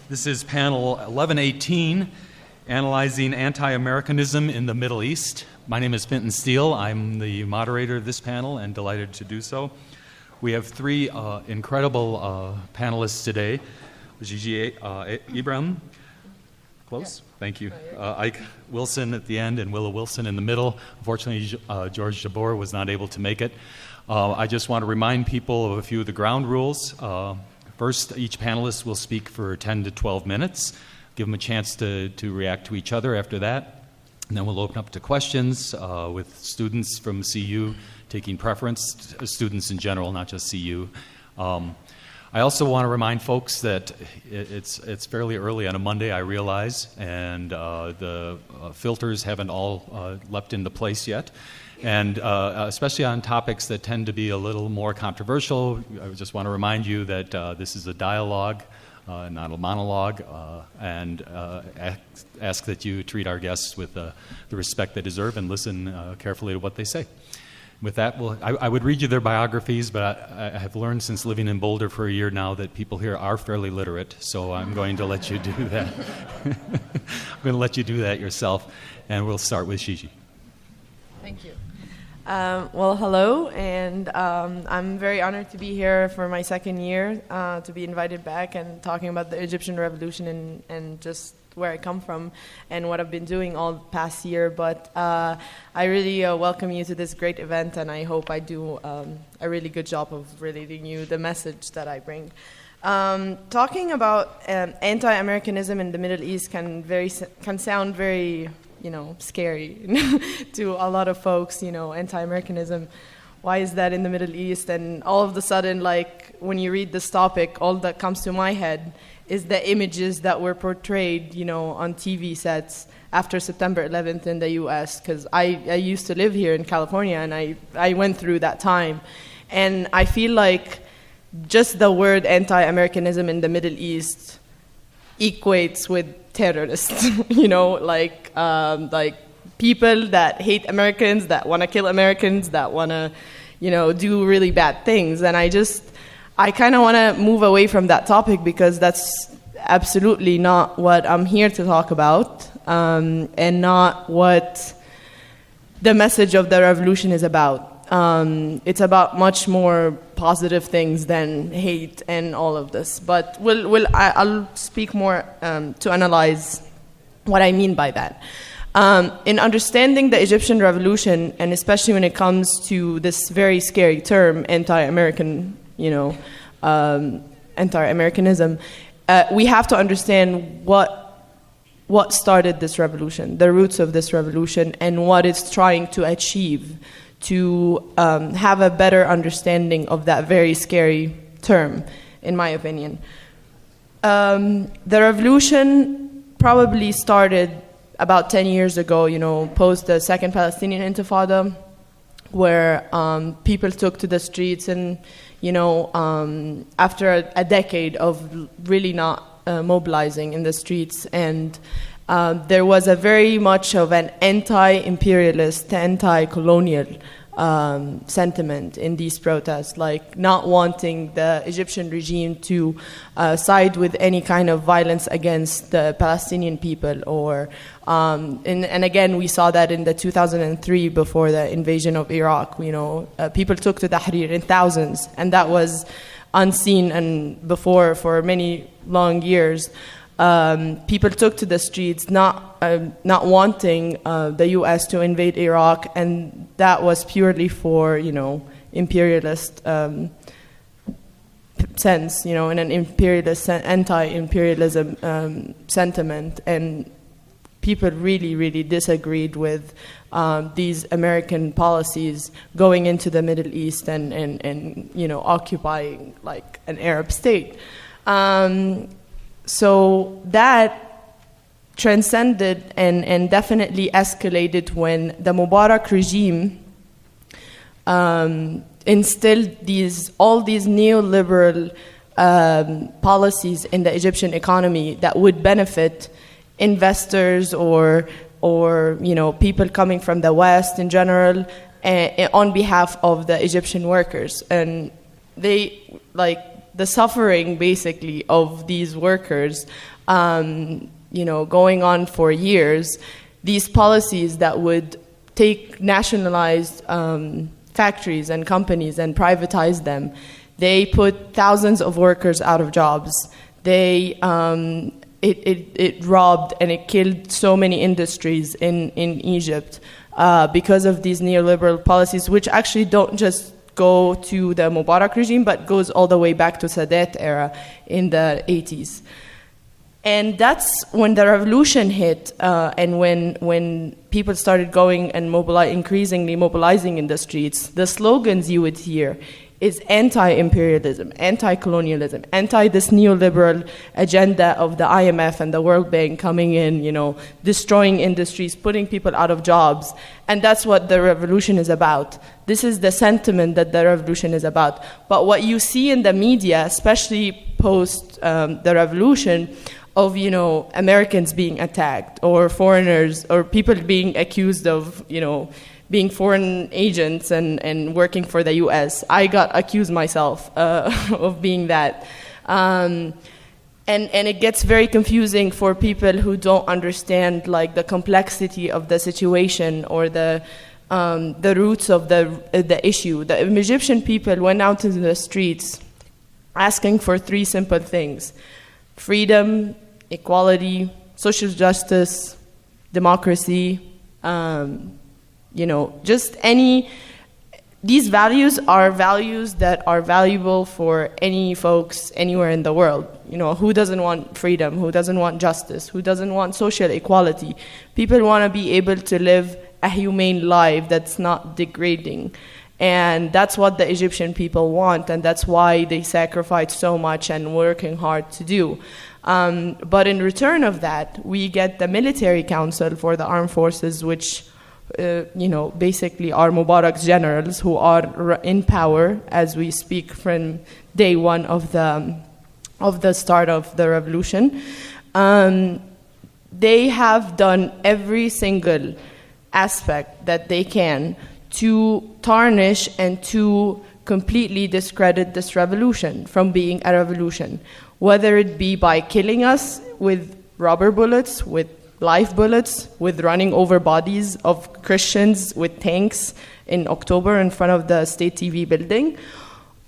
This is panel 1118, Analyzing Anti-Americanism in the Middle East. My name is Finton Steele. I'm the moderator of this panel and delighted to do so. We have three incredible panelists today. Gigi Ibrahim, close, thank you. Ike Wilson at the end and Willow Wilson in the middle. Unfortunately, George Jabor was not able to make it. I just want to remind people of a few of the ground rules. First, each panelist will speak for 10 to 12 minutes. Give them a chance to react to each other after that. And then we'll open up to questions with students from CU taking preference, students in general, not just CU. I also want to remind folks that it's fairly early on a Monday, I realize, and the filters haven't all leapt into place yet. And especially on topics that tend to be a little more controversial, I just want to remind you that this is a dialogue, not a monologue, and ask that you treat our guests with the respect they deserve and listen carefully to what they say. With that, I would read you their biographies, but I have learned since living in Boulder for a year now that people here are fairly literate, so I'm going to let you do that. I'm going to let you do that yourself, and we'll start with Gigi. Thank you. Well, hello, and I'm very honored to be here for my second year, to be invited back and talking about the Egyptian Revolution and just where I come from and what I've been doing all the past year. But I really welcome you to this great event, and I hope I do a really good job of relating you the message that I bring. Talking about anti-Americanism in the Middle East can sound very scary to a lot of folks. Anti-Americanism, why is that in the Middle East? And all of a sudden, like, when you read this topic, all that comes to my head is the images that were portrayed, on TV sets after September 11th in the U.S., because I used to live here in California, and I went through that time. And I feel like just the word anti-Americanism in the Middle East equates with terrorists, like people that hate Americans, that want to kill Americans, that want to, do really bad things. And I kind of want to move away from that topic because that's absolutely not what I'm here to talk about, and not what the message of the revolution is about. It's about much more positive things than hate and all of this. But I'll speak more to analyze what I mean by that. In understanding the Egyptian revolution, and especially when it comes to this very scary term, anti-Americanism, we have to understand what started this revolution, the roots of this revolution, and what it's trying to achieve, to have a better understanding of that very scary term, in my opinion. The revolution probably started about 10 years ago, post the Second Palestinian Intifada, where people took to the streets and, after a decade of really not mobilizing in the streets, and there was a very much of an anti-imperialist, anti-colonial sentiment in these protests, like not wanting the Egyptian regime to side with any kind of violence against the Palestinian people, or and again we saw that in the 2003 before the invasion of Iraq. People took to Tahrir in thousands, and that was unseen and before for many long years. People took to the streets not wanting the U.S. to invade Iraq, and that was purely for imperialist sense, in an imperialist anti-imperialism sentiment, and people really, really disagreed with these American policies going into the Middle East and occupying like an Arab state. So that transcended and definitely escalated when the Mubarak regime instilled all these neoliberal policies in the Egyptian economy that would benefit investors or people coming from the West in general, on behalf of the Egyptian workers. And they the suffering, basically, of these workers, going on for years, these policies that would take nationalized factories and companies and privatize them, they put thousands of workers out of jobs. It robbed and it killed so many industries in Egypt because of these neoliberal policies, which actually don't just go to the Mubarak regime, but goes all the way back to Sadat era in the 80s. And that's when the revolution hit, and when people started going and increasingly mobilizing in the streets, the slogans you would hear is anti-imperialism, anti-colonialism, anti-this neoliberal agenda of the IMF and the World Bank coming in, destroying industries, putting people out of jobs. And that's what the revolution is about. This is the sentiment that the revolution is about. But what you see in the media, especially post the revolution, of Americans being attacked, or foreigners, or people being accused of being foreign agents and working for the U.S. I got accused myself of being that. And it gets very confusing for people who don't understand the complexity of the situation or the roots of the issue. The Egyptian people went out into the streets asking for three simple things: freedom, equality, social justice, democracy, these values are values that are valuable for any folks anywhere in the world. Who doesn't want freedom? Who doesn't want justice? Who doesn't want social equality? People want to be able to live a humane life that's not degrading. And that's what the Egyptian people want, and that's why they sacrifice so much and working hard to do. But in return of that, we get the military council for the armed forces, which basically are Mubarak's generals who are in power as we speak from day one of the start of the revolution. They have done every single aspect that they can to tarnish and to completely discredit this revolution from being a revolution, whether it be by killing us with rubber bullets, with live bullets, with running over bodies of Christians with tanks in October in front of the state TV building,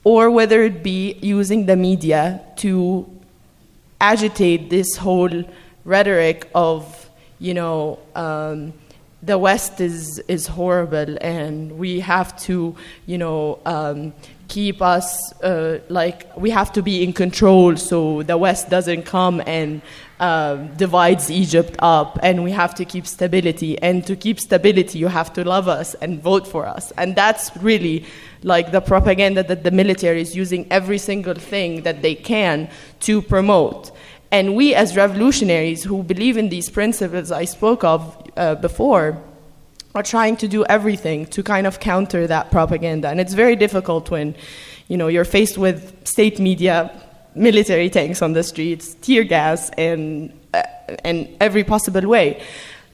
or whether it be using the media to agitate this whole rhetoric of, the West is horrible and we have to, keep us, we have to be in control so the West doesn't come and divides Egypt up, and we have to keep stability. And to keep stability, you have to love us and vote for us. And that's really the propaganda that the military is using every single thing that they can to promote. And we as revolutionaries who believe in these principles I spoke of before are trying to do everything to kind of counter that propaganda. And it's very difficult when, you're faced with state media, military tanks on the streets, tear gas, and every possible way.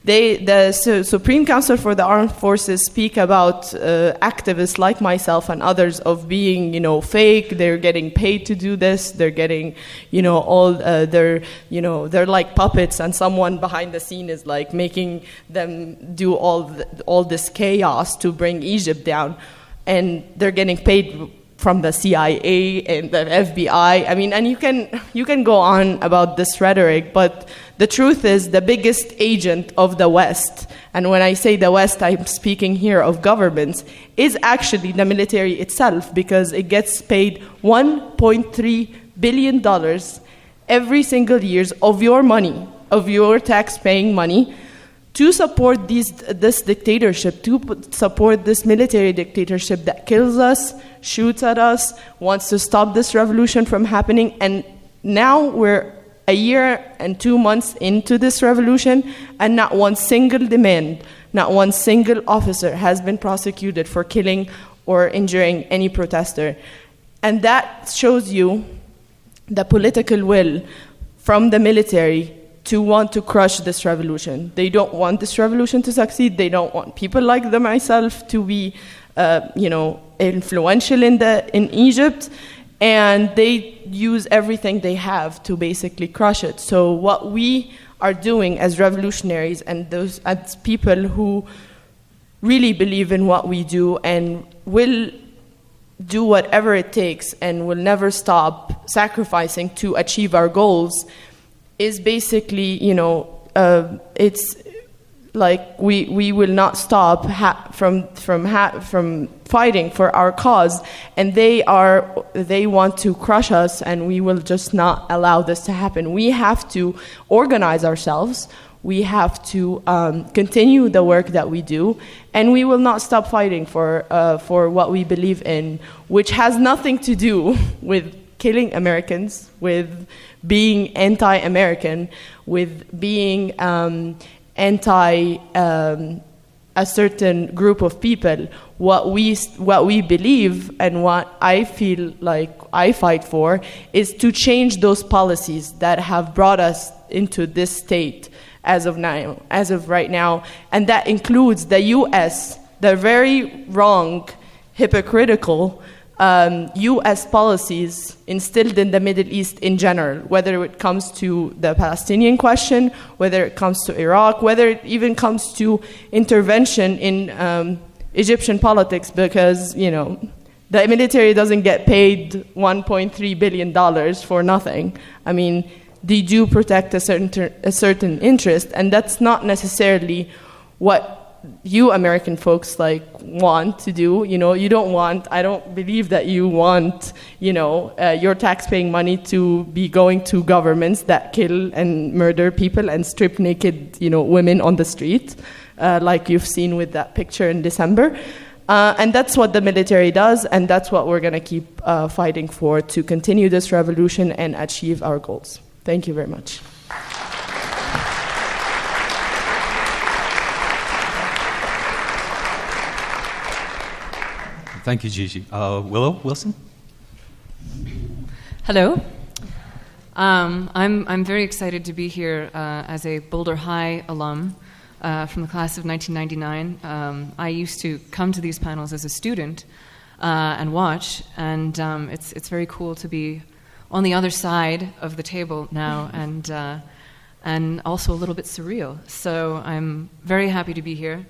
The Supreme Council for the Armed Forces speak about activists like myself and others of being, fake. They're getting paid to do this. They're getting, they're like puppets, and someone behind the scene is making them do all this chaos to bring Egypt down, and they're getting paid from the CIA and the FBI. I mean, and you can go on about this rhetoric, but the truth is the biggest agent of the West, and when I say the West, I'm speaking here of governments, is actually the military itself, because it gets paid $1.3 billion every single year of your money, of your tax-paying money, to support this dictatorship, to support this military dictatorship that kills us, shoots at us, wants to stop this revolution from happening. And now we're a year and 2 months into this revolution, and not one single demand, not one single officer has been prosecuted for killing or injuring any protester. And that shows you the political will from the military to want to crush this revolution. They don't want this revolution to succeed. They don't want people like myself to be, influential in Egypt. and they use everything they have to basically crush it. So what we are doing as revolutionaries and those as people who really believe in what we do and will do whatever it takes and will never stop sacrificing to achieve our goals is basically, it's like we will not stop from fighting for our cause, and they want to crush us, and we will just not allow this to happen. We have to organize ourselves. We have to continue the work that we do, and we will not stop fighting for what we believe in, which has nothing to do with killing Americans, with being anti-American, with being anti a certain group of people. What we believe and what I feel like I fight for is to change those policies that have brought us into this state as of right now, and that includes the U.S., the very wrong, hypocritical U.S. policies instilled in the Middle East in general, whether it comes to the Palestinian question, whether it comes to Iraq, whether it even comes to intervention in Egyptian politics, because, the military doesn't get paid $1.3 billion for nothing. I mean, they do protect a certain interest, and that's not necessarily what you American folks want to do. I don't believe that you want, your tax-paying money to be going to governments that kill and murder people and strip naked, women on the street, like you've seen with that picture in December. And that's what the military does, and that's what we're going to keep fighting for, to continue this revolution and achieve our goals. Thank you very much. Thank you, Gigi. Willow Wilson? Hello. I'm very excited to be here as a Boulder High alum from the class of 1999. I used to come to these panels as a student and watch, and it's very cool to be on the other side of the table now, and also a little bit surreal. So I'm very happy to be here.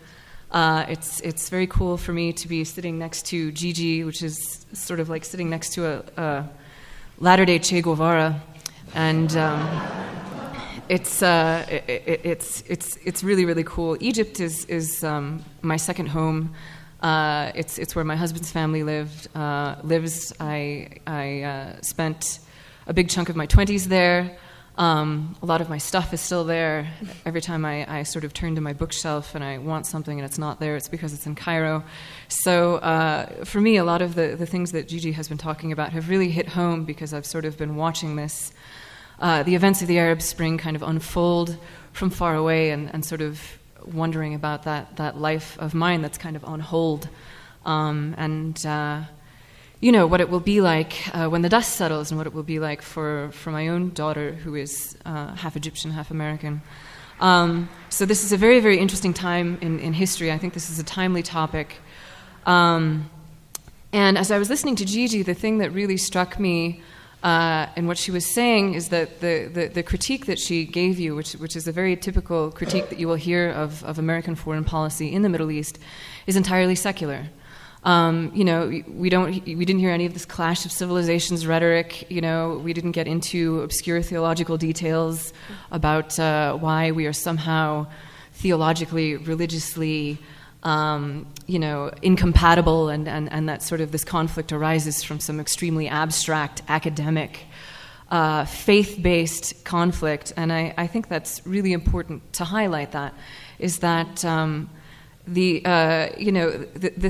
It's very cool for me to be sitting next to Gigi, which is sort of like sitting next to a latter-day Che Guevara, and it's really, really cool. Egypt is my second home. It's where my husband's family lives. I spent a big chunk of my 20s there. A lot of my stuff is still there. Every time I sort of turn to my bookshelf and I want something and it's not there, it's because it's in Cairo. So for me, a lot of the things that Gigi has been talking about have really hit home, because I've sort of been watching this, the events of the Arab Spring kind of unfold from far away, and sort of wondering about that life of mine that's kind of on hold. What it will be like when the dust settles, and what it will be like for my own daughter, who is half Egyptian, half American. So this is a very, very interesting time in history. I think this is a timely topic. And as I was listening to Gigi, the thing that really struck me in what she was saying is that the critique that she gave you, which is a very typical critique that you will hear of American foreign policy in the Middle East, is entirely secular. We didn't hear any of this clash of civilizations rhetoric. We didn't get into obscure theological details about why we are somehow theologically, religiously, incompatible, and that sort of this conflict arises from some extremely abstract, academic, faith-based conflict. And I think that's really important to highlight. That is that the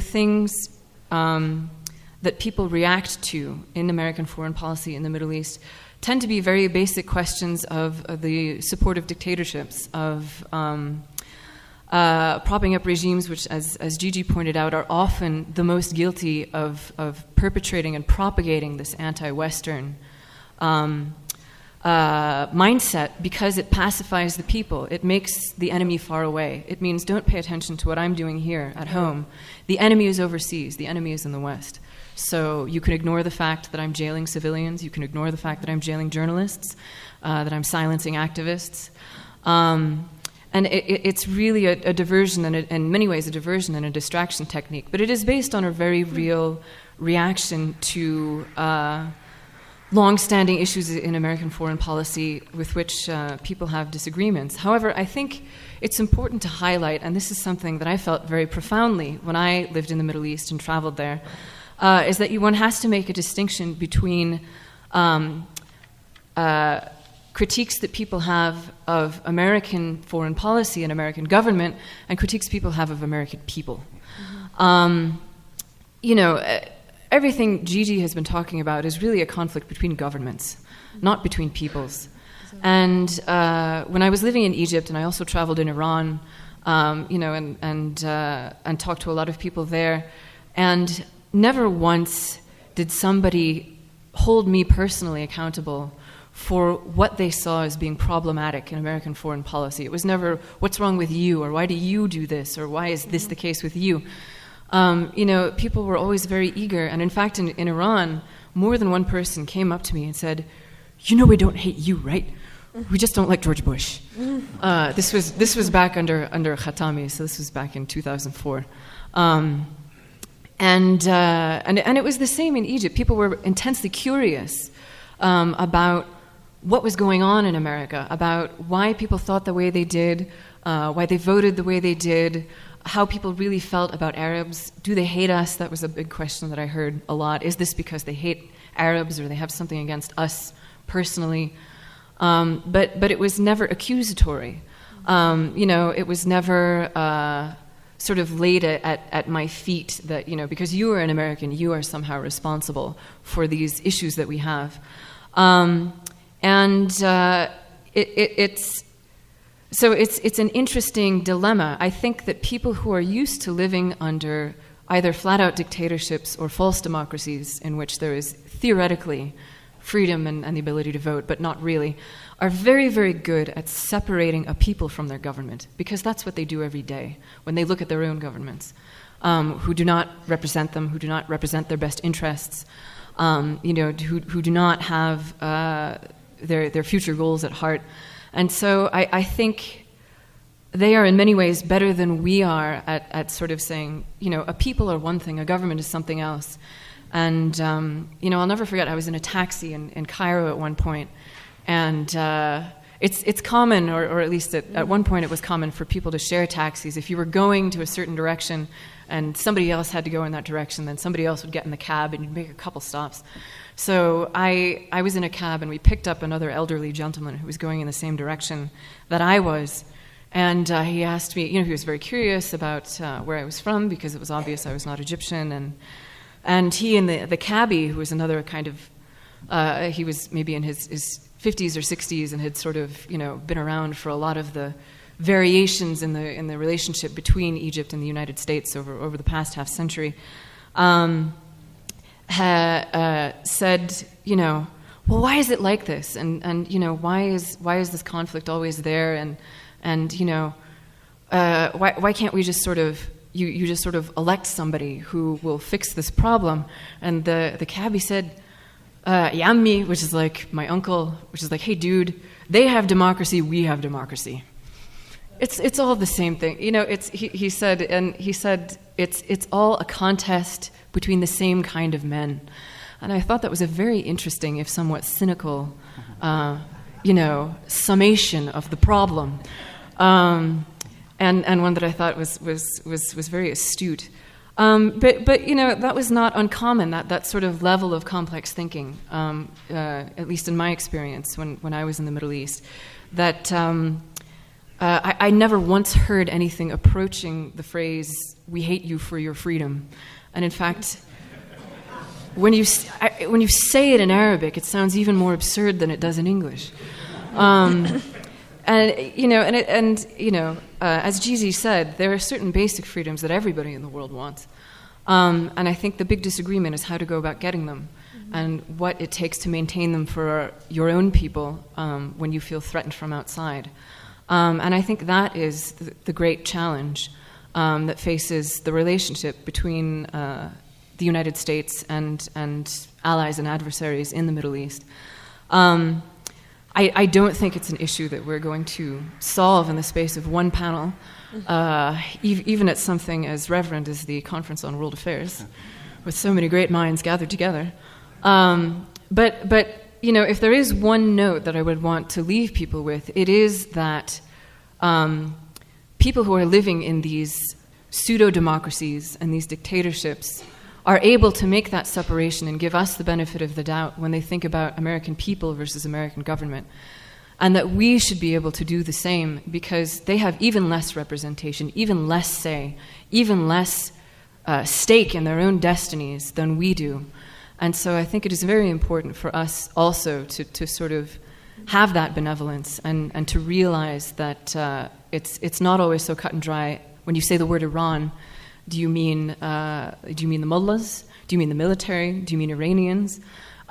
things that people react to in American foreign policy in the Middle East tend to be very basic questions of the support of dictatorships, of propping up regimes which, as Gigi pointed out, are often the most guilty of perpetrating and propagating this anti-Western mindset, because it pacifies the people. It makes the enemy far away. It means, don't pay attention to what I'm doing here at home. The enemy is overseas. The enemy is in the West. So you can ignore the fact that I'm jailing civilians. You can ignore the fact that I'm jailing journalists, that I'm silencing activists. And it's really a diversion, and in many ways a diversion and a distraction technique. But it is based on a very real reaction to long-standing issues in American foreign policy with which people have disagreements. However, I think it's important to highlight, and this is something that I felt very profoundly when I lived in the Middle East and traveled there, is that one has to make a distinction between critiques that people have of American foreign policy and American government and critiques people have of American people. Everything Gigi has been talking about is really a conflict between governments, not between peoples. And when I was living in Egypt, and I also traveled in Iran, and talked to a lot of people there, and never once did somebody hold me personally accountable for what they saw as being problematic in American foreign policy. It was never, what's wrong with you, or why do you do this, or why is this the case with you? People were always very eager, and in fact in Iran, more than one person came up to me and said, we don't hate you, right? We just don't like George Bush. This was back under Khatami, so this was back in 2004. And it was the same in Egypt. People were intensely curious about what was going on in America, about why people thought the way they did, why they voted the way they did, how people really felt about Arabs. Do they hate us? That was a big question that I heard a lot. Is this because they hate Arabs or they have something against us personally? But it was never accusatory. It was never sort of laid at my feet that, because you are an American, you are somehow responsible for these issues that we have. It's an interesting dilemma. I think that people who are used to living under either flat-out dictatorships or false democracies in which there is theoretically freedom and the ability to vote, but not really, are very, very good at separating a people from their government, because that's what they do every day when they look at their own governments, who do not represent them, who do not represent their best interests, who do not have their future goals at heart. And so I think they are in many ways better than we are at sort of saying, a people are one thing, a government is something else. And, I'll never forget, I was in a taxi in Cairo at one point, and it's common, or at least at one point it was common for people to share taxis. If you were going to a certain direction and somebody else had to go in that direction, then somebody else would get in the cab and you'd make a couple stops. So I was in a cab, and we picked up another elderly gentleman who was going in the same direction that I was. And he asked me, he was very curious about where I was from, because it was obvious I was not Egyptian. And he and the cabbie, who was another kind of, he was maybe in his 50s or 60s and had sort of, been around for a lot of the variations in the relationship between Egypt and the United States over the past half century. Said, well, why is it like this? And why is this conflict always there? And why can't we just sort of you just sort of elect somebody who will fix this problem? And the cabbie said, Yammi, which is like my uncle, which is like, hey dude, they have democracy, we have democracy. It's all the same thing. He said it's all a contest between the same kind of men. And I thought that was a very interesting, if somewhat cynical, summation of the problem, and one that I thought was very astute. But that was not uncommon. That sort of level of complex thinking, at least in my experience when I was in the Middle East, that I never once heard anything approaching the phrase "we hate you for your freedom," and in fact, when you say it in Arabic, it sounds even more absurd than it does in English. As Gigi said, there are certain basic freedoms that everybody in the world wants, and I think the big disagreement is how to go about getting them, and what it takes to maintain them for your own people when you feel threatened from outside. And I think that is the great challenge that faces the relationship between the United States and allies and adversaries in the Middle East. I don't think it's an issue that we're going to solve in the space of one panel, even at something as reverent as the Conference on World Affairs, with so many great minds gathered together. But if there is one note that I would want to leave people with, it is that people who are living in these pseudo-democracies and these dictatorships are able to make that separation and give us the benefit of the doubt when they think about American people versus American government. And that we should be able to do the same because they have even less representation, even less say, even less stake in their own destinies than we do. And so I think it is very important for us also to sort of have that benevolence and to realize that it's not always so cut and dry. When you say the word Iran, do you mean the mullahs? Do you mean the military? Do you mean Iranians?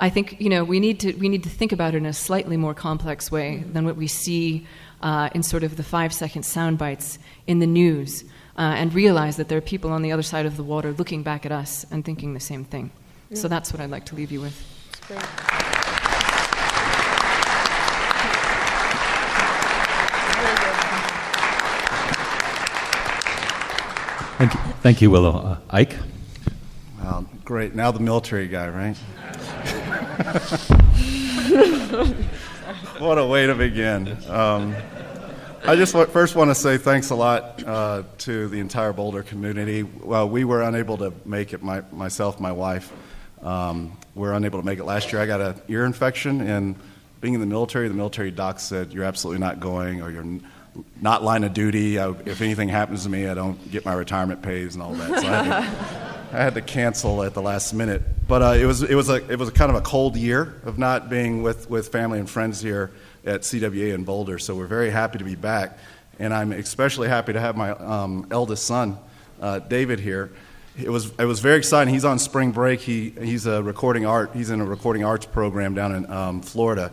I think we need to think about it in a slightly more complex way than what we see in sort of the 5-second sound bites in the news, and realize that there are people on the other side of the water looking back at us and thinking the same thing. Yeah. So that's what I'd like to leave you with. That's great. Thank you, Willow. Ike? Wow, great. Now the military guy, right? What a way to begin. I just first want to say thanks a lot to the entire Boulder community. Well, we were unable to make it, myself, my wife. We're unable to make it last year. I got an ear infection, and being in the military doc said, you're absolutely not going, or you're not line of duty. If anything happens to me, I don't get my retirement pays and all that. So I had to cancel at the last minute. But it was a kind of a cold year of not being with family and friends here at CWA in Boulder. So we're very happy to be back, and I'm especially happy to have my eldest son, David, here. It was very exciting. He's on spring break. He's in a recording arts program down in Florida.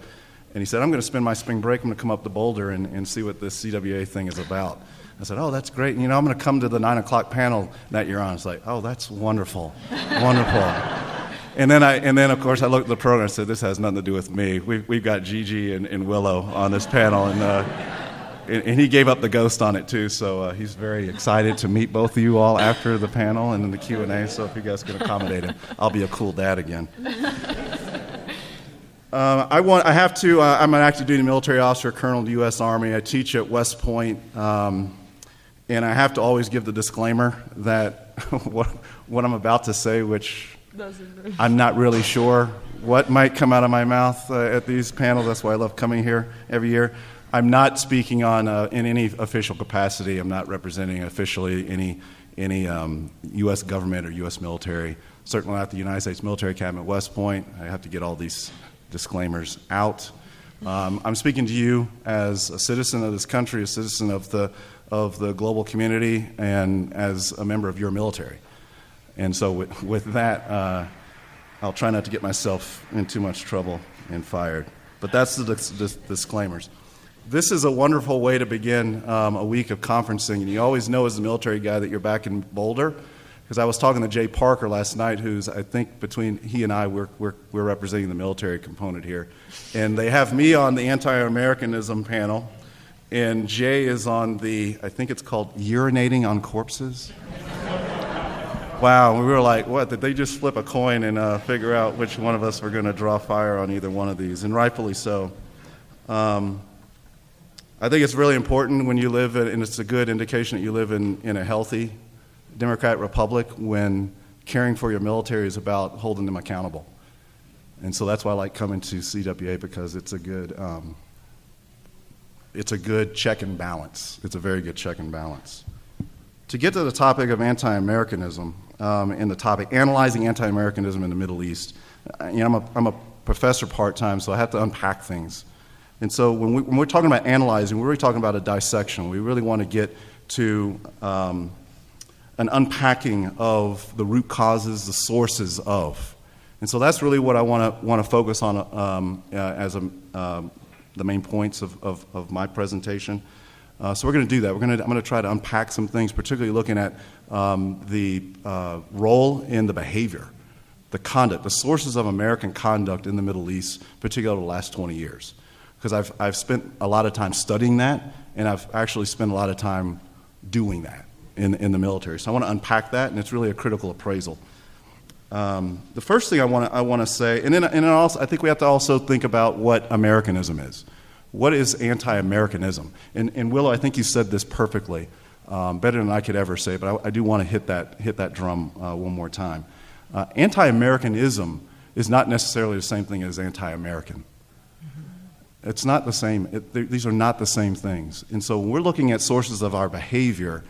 And he said, I'm going to spend my spring break. I'm going to come up to Boulder and see what this CWA thing is about. I said, oh, that's great. And, I'm going to come to the 9 o'clock panel that you're on. It's like, oh, that's wonderful, wonderful. And then, of course, I looked at the program and said, this has nothing to do with me. We've got Gigi and Willow on this panel. And he gave up the ghost on it, too. So he's very excited to meet both of you all after the panel and then the Q&A. So if you guys can accommodate him, I'll be a cool dad again. I'm an active duty military officer, colonel in the U.S. Army. I teach at West Point, and I have to always give the disclaimer that what I'm about to say, which I'm not really sure what might come out of my mouth at these panels. That's why I love coming here every year. I'm not speaking in any official capacity. I'm not representing officially any U.S. government or U.S. military. Certainly not the United States Military Academy at West Point. I have to get all these disclaimers out. I'm speaking to you as a citizen of this country, a citizen of the global community, and as a member of your military. And so with that, I'll try not to get myself in too much trouble and fired. But that's the disclaimers. This is a wonderful way to begin a week of conferencing. And you always know as a military guy that you're back in Boulder. Because I was talking to Jay Parker last night, who's, I think, between he and I, we're representing the military component here. And they have me on the Anti-Americanism panel, and Jay is on the, I think it's called Urinating on Corpses. Wow, we were like, what, did they just flip a coin and figure out which one of us were going to draw fire on either one of these? And rightfully so. I think it's really important when you live, and it's a good indication that you live in a healthy Democratic Republic when caring for your military is about holding them accountable. And so that's why I like coming to CWA, because it's a good check and balance. It's a very good check and balance. To get to the topic of anti-Americanism, and the topic analyzing anti-Americanism in the Middle East, I'm a professor part-time, so I have to unpack things. And so when we're talking about analyzing, we're really talking about a dissection. We really want to get to an unpacking of the root causes, the sources of. And so that's really what I want to focus on as the main points of my presentation. So we're going to do that. I'm going to try to unpack some things, particularly looking at the role in the behavior, the conduct, the sources of American conduct in the Middle East, particularly over the last 20 years. Because I've spent a lot of time studying that, and I've actually spent a lot of time doing that in the military. So I want to unpack that, and it's really a critical appraisal. The first thing I want to say, and then also, I think we have to also think about what Americanism is. What is anti-Americanism? And Willow, I think you said this perfectly, better than I could ever say, but I do want to hit that drum one more time. Anti-Americanism is not necessarily the same thing as anti-American. It's not the same. These are not the same things. And so when we're looking at sources of our behavior,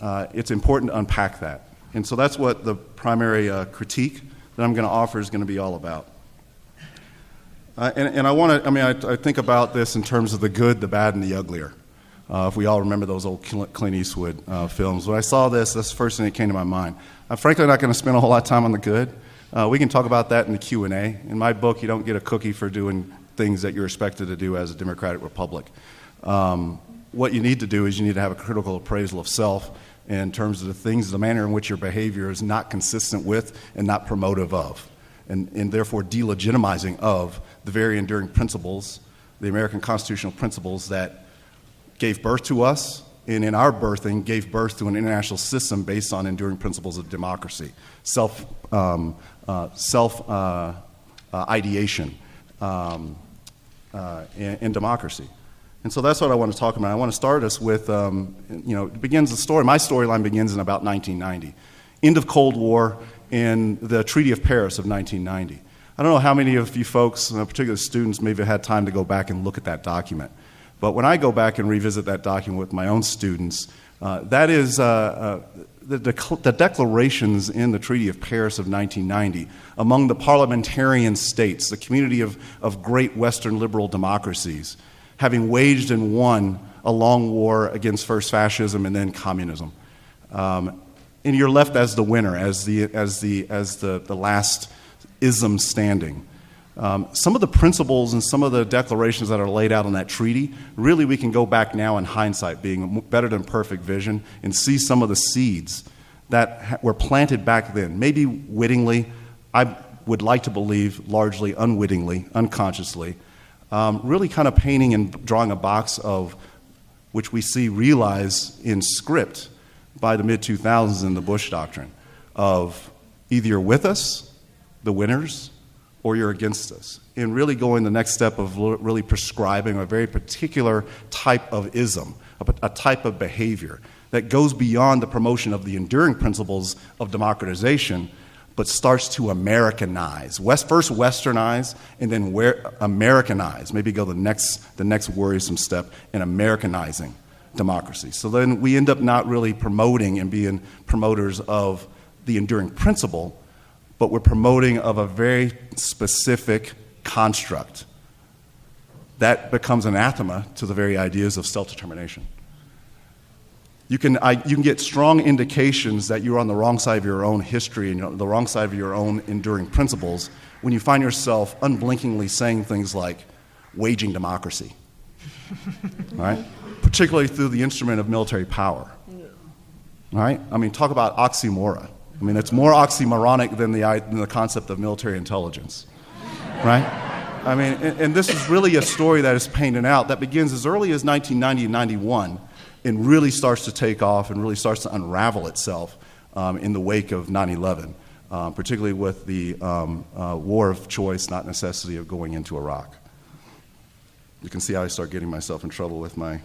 it's important to unpack that. And so that's what the primary critique that I'm going to offer is going to be all about. And I think about this in terms of the good, the bad, and the uglier. If we all remember those old Clint Eastwood films. When I saw this, that's the first thing that came to my mind. I'm frankly not going to spend a whole lot of time on the good. We can talk about that in the Q&A. In my book, you don't get a cookie for doing things that you're expected to do as a democratic republic. What you need to do is you need to have a critical appraisal of self in terms of the manner in which your behavior is not consistent with and not promotive of, and therefore delegitimizing of the very enduring principles, the American constitutional principles that gave birth to us, and in our birthing gave birth to an international system based on enduring principles of democracy, ideation, and democracy. And so that's what I want to talk about. I want to start us with, it begins the story. My storyline begins in about 1990. End of Cold War and the Treaty of Paris of 1990. I don't know how many of you folks, particularly students, maybe have had time to go back and look at that document. But when I go back and revisit that document with my own students, that is the declarations in the Treaty of Paris of 1990 among the parliamentarian states, the community of great Western liberal democracies, having waged and won a long war against first fascism and then communism. And you're left as the winner, as the last ism standing. Some of the principles and some of the declarations that are laid out in that treaty, really we can go back now in hindsight, being better than perfect vision, and see some of the seeds that were planted back then, maybe wittingly, I would like to believe largely unwittingly, unconsciously, really kind of painting and drawing a box of which we see realized in script by the mid-2000s in the Bush Doctrine of either you're with us, the winners, or you're against us, and really going the next step of really prescribing a very particular type of ism, a type of behavior that goes beyond the promotion of the enduring principles of democratization, but starts to Americanize. First Westernize, and then Americanize. Maybe go the next worrisome step in Americanizing democracy. So then we end up not really promoting and being promoters of the enduring principle, but we're promoting of a very specific construct that becomes anathema to the very ideas of self-determination. You can get strong indications that you're on the wrong side of your own history and the wrong side of your own enduring principles when you find yourself unblinkingly saying things like waging democracy, right? Particularly through the instrument of military power, right? I mean, talk about oxymoron. I mean, it's more oxymoronic than the concept of military intelligence, right? I mean, and this is really a story that is painted out that begins as early as 1990 and 91 and really starts to take off and really starts to unravel itself in the wake of 9/11, particularly with the war of choice, not necessity, of going into Iraq. You can see how I start getting myself in trouble with my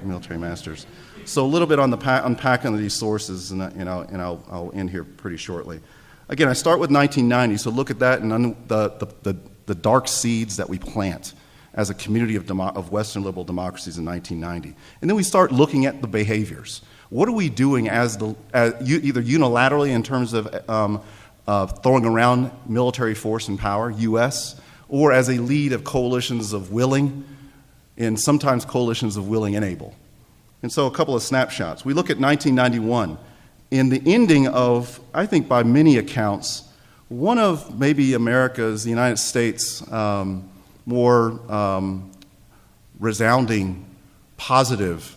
military masters. So a little bit on the unpacking of these sources, and I'll end here pretty shortly. Again, I start with 1990, so look at that and the dark seeds that we plant as a community of Western liberal democracies in 1990. And then we start looking at the behaviors. What are we doing either unilaterally in terms of throwing around military force and power, U.S., or as a lead of coalitions of willing, and sometimes coalitions of willing and able. And so a couple of snapshots. We look at 1991, in the ending of, I think by many accounts, one of maybe America's, the United States, more resounding positive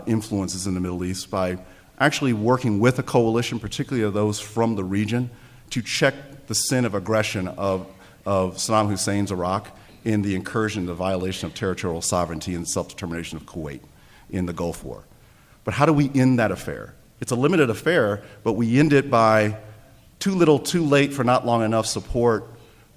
influences in the Middle East by actually working with a coalition, particularly of those from the region, to check the sin of aggression of Saddam Hussein's Iraq in the incursion, the violation of territorial sovereignty and self-determination of Kuwait in the Gulf War. But how do we end that affair? It's a limited affair, but we end it by too little, too late for not long enough support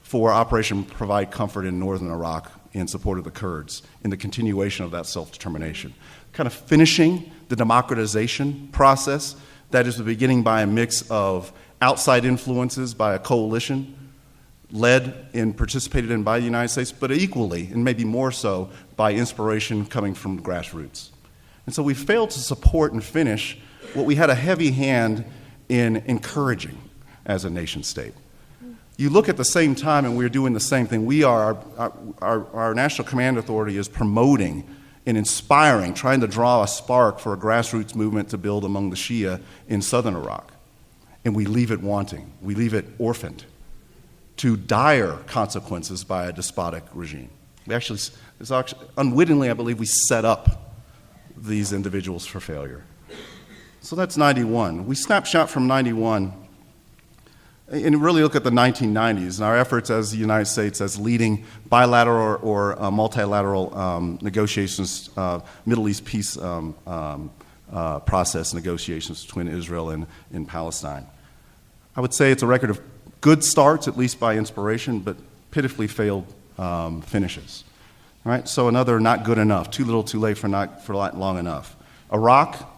for Operation Provide Comfort in northern Iraq in support of the Kurds in the continuation of that self-determination. Kind of finishing the democratization process that is beginning by a mix of outside influences by a coalition led and participated in by the United States, but equally, and maybe more so, by inspiration coming from grassroots. And so we failed to support and finish what we had a heavy hand in encouraging as a nation state. You look at the same time and we're doing the same thing. Our National Command Authority is promoting and inspiring, trying to draw a spark for a grassroots movement to build among the Shia in southern Iraq. And we leave it wanting. We leave it orphaned to dire consequences by a despotic regime. Unwittingly, I believe we set up these individuals for failure. So that's 91. We snapshot from 91 and really look at the 1990s and our efforts as the United States as leading bilateral or multilateral negotiations, Middle East peace process negotiations between Israel and Palestine. I would say it's a record of good starts, at least by inspiration, but pitifully failed finishes. All right, so another not good enough, too little, too late for not long enough. Iraq.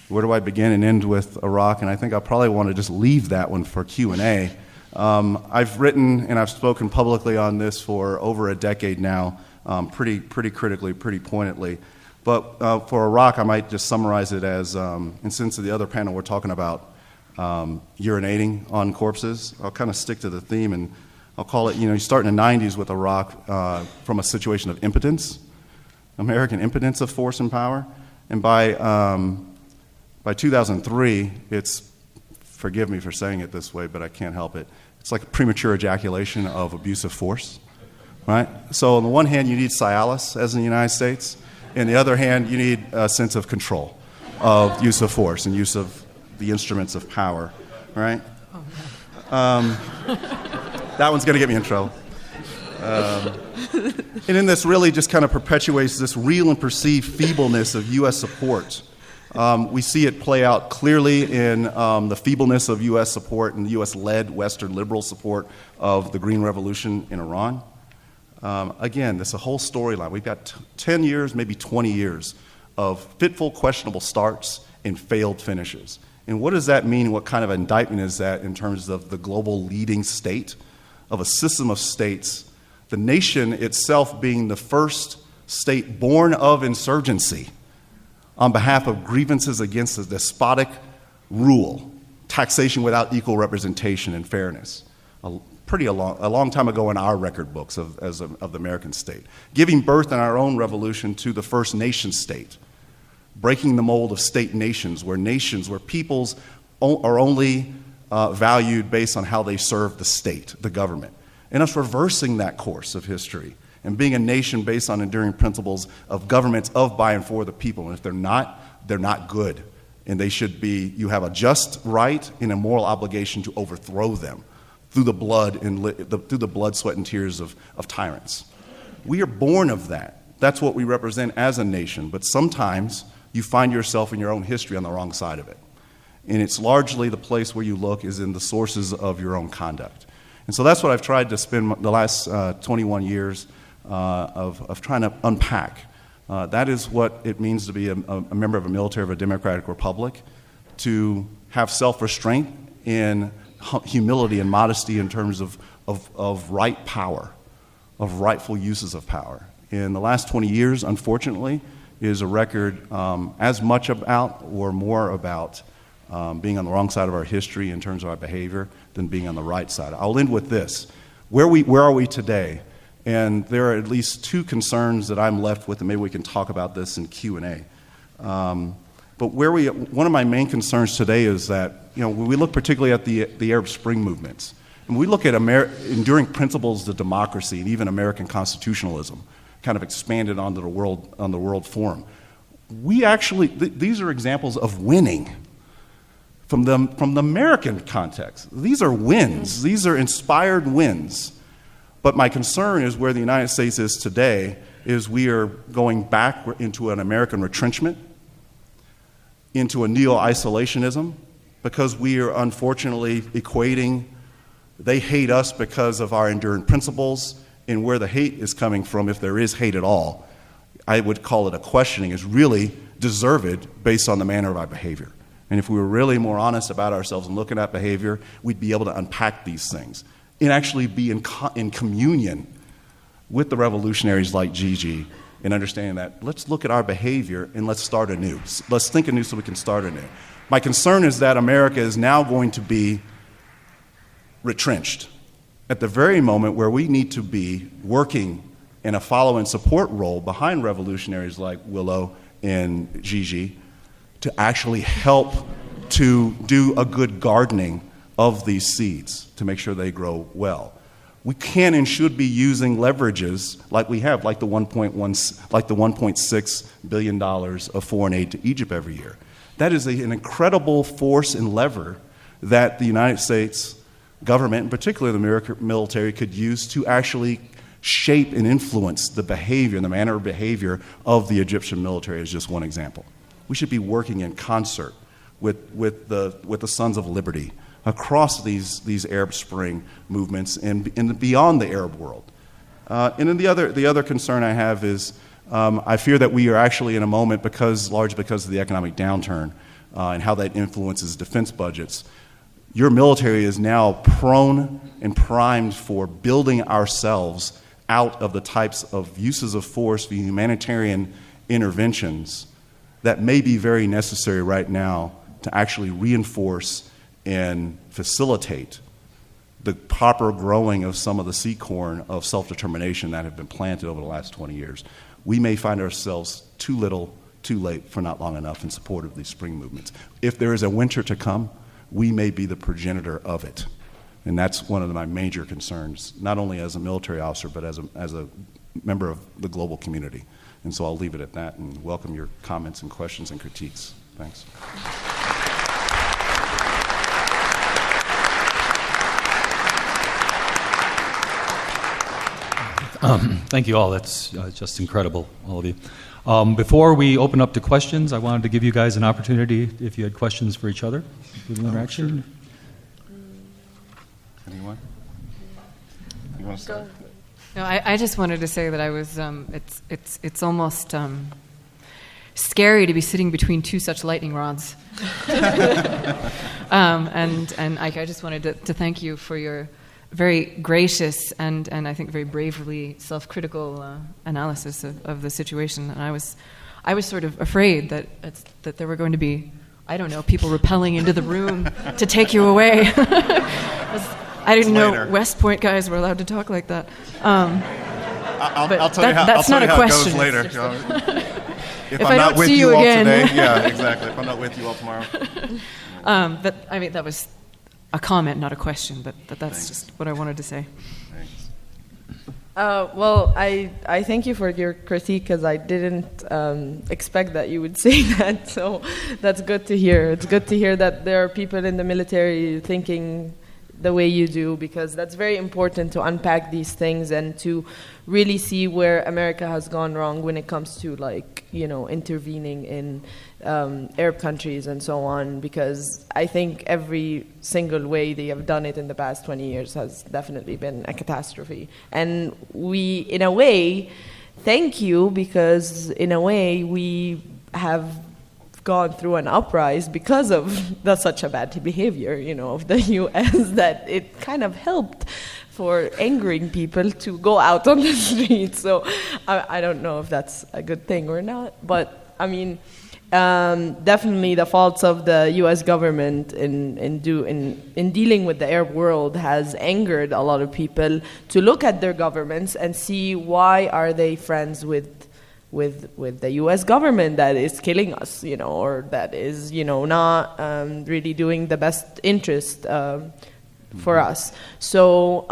Where do I begin and end with Iraq? And I think I probably want to just leave that one for Q&A. I've written and I've spoken publicly on this for over a decade now, pretty critically, pretty pointedly. But for Iraq, I might just summarize it as, and since the other panel we're talking about urinating on corpses, I'll kind of stick to the theme and I'll call it, you start in the 90s with Iraq from a situation of impotence, American impotence of force and power. And by 2003, it's, forgive me for saying it this way, but I can't help it, it's like premature ejaculation of abusive force, right? So on the one hand, you need Cialis, as in the United States. On the other hand, you need a sense of control of use of force and use of the instruments of power, right? That one's going to get me in trouble. And then this really just kind of perpetuates this real and perceived feebleness of U.S. support. We see it play out clearly in the feebleness of U.S. support and U.S.-led Western liberal support of the Green Revolution in Iran. Again, this is a whole storyline. We've got 10 years, maybe 20 years of fitful, questionable starts and failed finishes. And what does that mean? What kind of indictment is that in terms of the global leading state of a system of states, the nation itself being the first state born of insurgency on behalf of grievances against a despotic rule, taxation without equal representation and fairness, a long time ago in our record books of the American state, giving birth in our own revolution to the first nation state, breaking the mold of state nations, where peoples are only valued based on how they serve the state, the government, and us reversing that course of history and being a nation based on enduring principles of governments of, by, and for the people. And if they're not good. And they should be, you have a just right and a moral obligation to overthrow them through the blood, through the blood, sweat, and tears of tyrants. We are born of that. That's what we represent as a nation. But sometimes you find yourself in your own history on the wrong side of it. And it's largely the place where you look is in the sources of your own conduct. And so that's what I've tried to spend the last 21 years of trying to unpack. That is what it means to be a member of a military of a democratic republic, to have self-restraint and humility and modesty in terms of right power, of rightful uses of power. In the last 20 years, unfortunately, is a record as much about or more about being on the wrong side of our history in terms of our behavior than being on the right side. I'll end with this. Where are we today? And there are at least two concerns that I'm left with, and maybe we can talk about this in Q&A. But one of my main concerns today is that, when we look particularly at the Arab Spring movements, and we look at enduring principles of democracy and even American constitutionalism, kind of expanded onto on the world forum. We actually, these are examples of winning from the American context. These are wins. These are inspired wins. But my concern is where the United States is today is we are going back into an American retrenchment, into a neo-isolationism, because we are unfortunately equating, they hate us because of our enduring principles, and where the hate is coming from, if there is hate at all, I would call it a questioning, is really deserved based on the manner of our behavior. And if we were really more honest about ourselves and looking at behavior, we'd be able to unpack these things and actually be in communion with the revolutionaries like Gigi and understanding that let's look at our behavior and let's start anew. Let's think anew so we can start anew. My concern is that America is now going to be retrenched at the very moment where we need to be working in a follow and support role behind revolutionaries like Willow and Gigi to actually help to do a good gardening of these seeds to make sure they grow well. We can and should be using leverages like we have, like the $1.6 billion of foreign aid to Egypt every year. That is an incredible force and lever that the United States government, and particularly the American military, could use to actually shape and influence the behavior and the manner of behavior of the Egyptian military is just one example. We should be working in concert with the Sons of Liberty across these Arab Spring movements and beyond the Arab world. And then the other concern I have is I fear that we are actually in a moment, largely because of the economic downturn and how that influences defense budgets. Your military is now prone and primed for building ourselves out of the types of uses of force for humanitarian interventions that may be very necessary right now to actually reinforce and facilitate the proper growing of some of the seed corn of self-determination that have been planted over the last 20 years. We may find ourselves too little, too late for not long enough in support of these spring movements. If there is a winter to come, we may be the progenitor of it. And that's one of my major concerns, not only as a military officer, but as a member of the global community. And so I'll leave it at that and welcome your comments and questions and critiques. Thanks. Thank you all. That's just incredible, all of you. Before we open up to questions, I wanted to give you guys an opportunity if you had questions for each other. Interaction. Sure. Anyone? You want to start? No, I just wanted to say that I was. It's almost scary to be sitting between two such lightning rods. And I just wanted to thank you for your very gracious and I think very bravely self-critical analysis of the situation. And I was sort of afraid that there were going to be, I don't know, people rappelling into the room to take you away. I didn't know West Point guys were allowed to talk like that. I'll tell you how, that's not a question. It goes later. If I'm I not don't with see you you all again. today, yeah, exactly. If I'm not with you all tomorrow. But I mean, that was a comment, not a question. But that's Thanks. just what I wanted to say. Thanks. Well, I thank you for your critique because I didn't expect that you would say that. So that's good to hear. It's good to hear that there are people in the military thinking the way you do, because that's very important to unpack these things and to really see where America has gone wrong when it comes to, like, you know, intervening in Arab countries and so on, because I think every single way they have done it in the past 20 years has definitely been a catastrophe. And we, in a way, thank you, because in a way we have gone through an uprising because of such a bad behavior, you know, of the U.S. that it kind of helped for angering people to go out on the streets. So I don't know if that's a good thing or not, but I mean, definitely the faults of the U.S. government in dealing with the Arab world has angered a lot of people to look at their governments and see why are they friends with the U.S. government that is killing us, you know, or that is, you know, not really doing the best interest for us. So,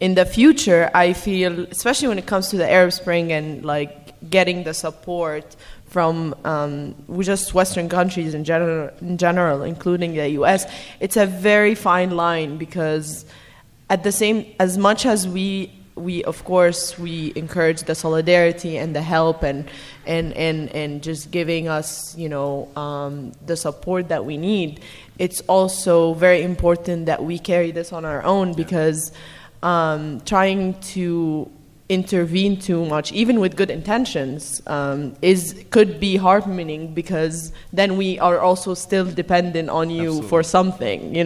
in the future, I feel, especially when it comes to the Arab Spring and like getting the support from just Western countries in general, including the U.S., it's a very fine line, because as much as we of course we encourage the solidarity and the help and just giving us the support that we need, it's also very important that we carry this on our own, because trying to intervene too much, even with good intentions, could be harming, because then we are also still dependent on you Absolutely. for something,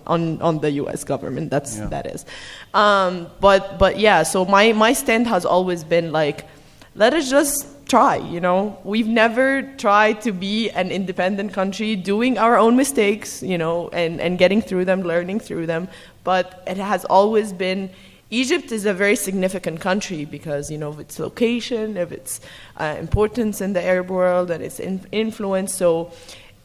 on the U.S. government. That is. But yeah. So my stand has always been like, let us just try. We've never tried to be an independent country, doing our own mistakes, and getting through them, learning through them. But it has always been. Egypt is a very significant country because, of its location, of its importance in the Arab world, and its influence. So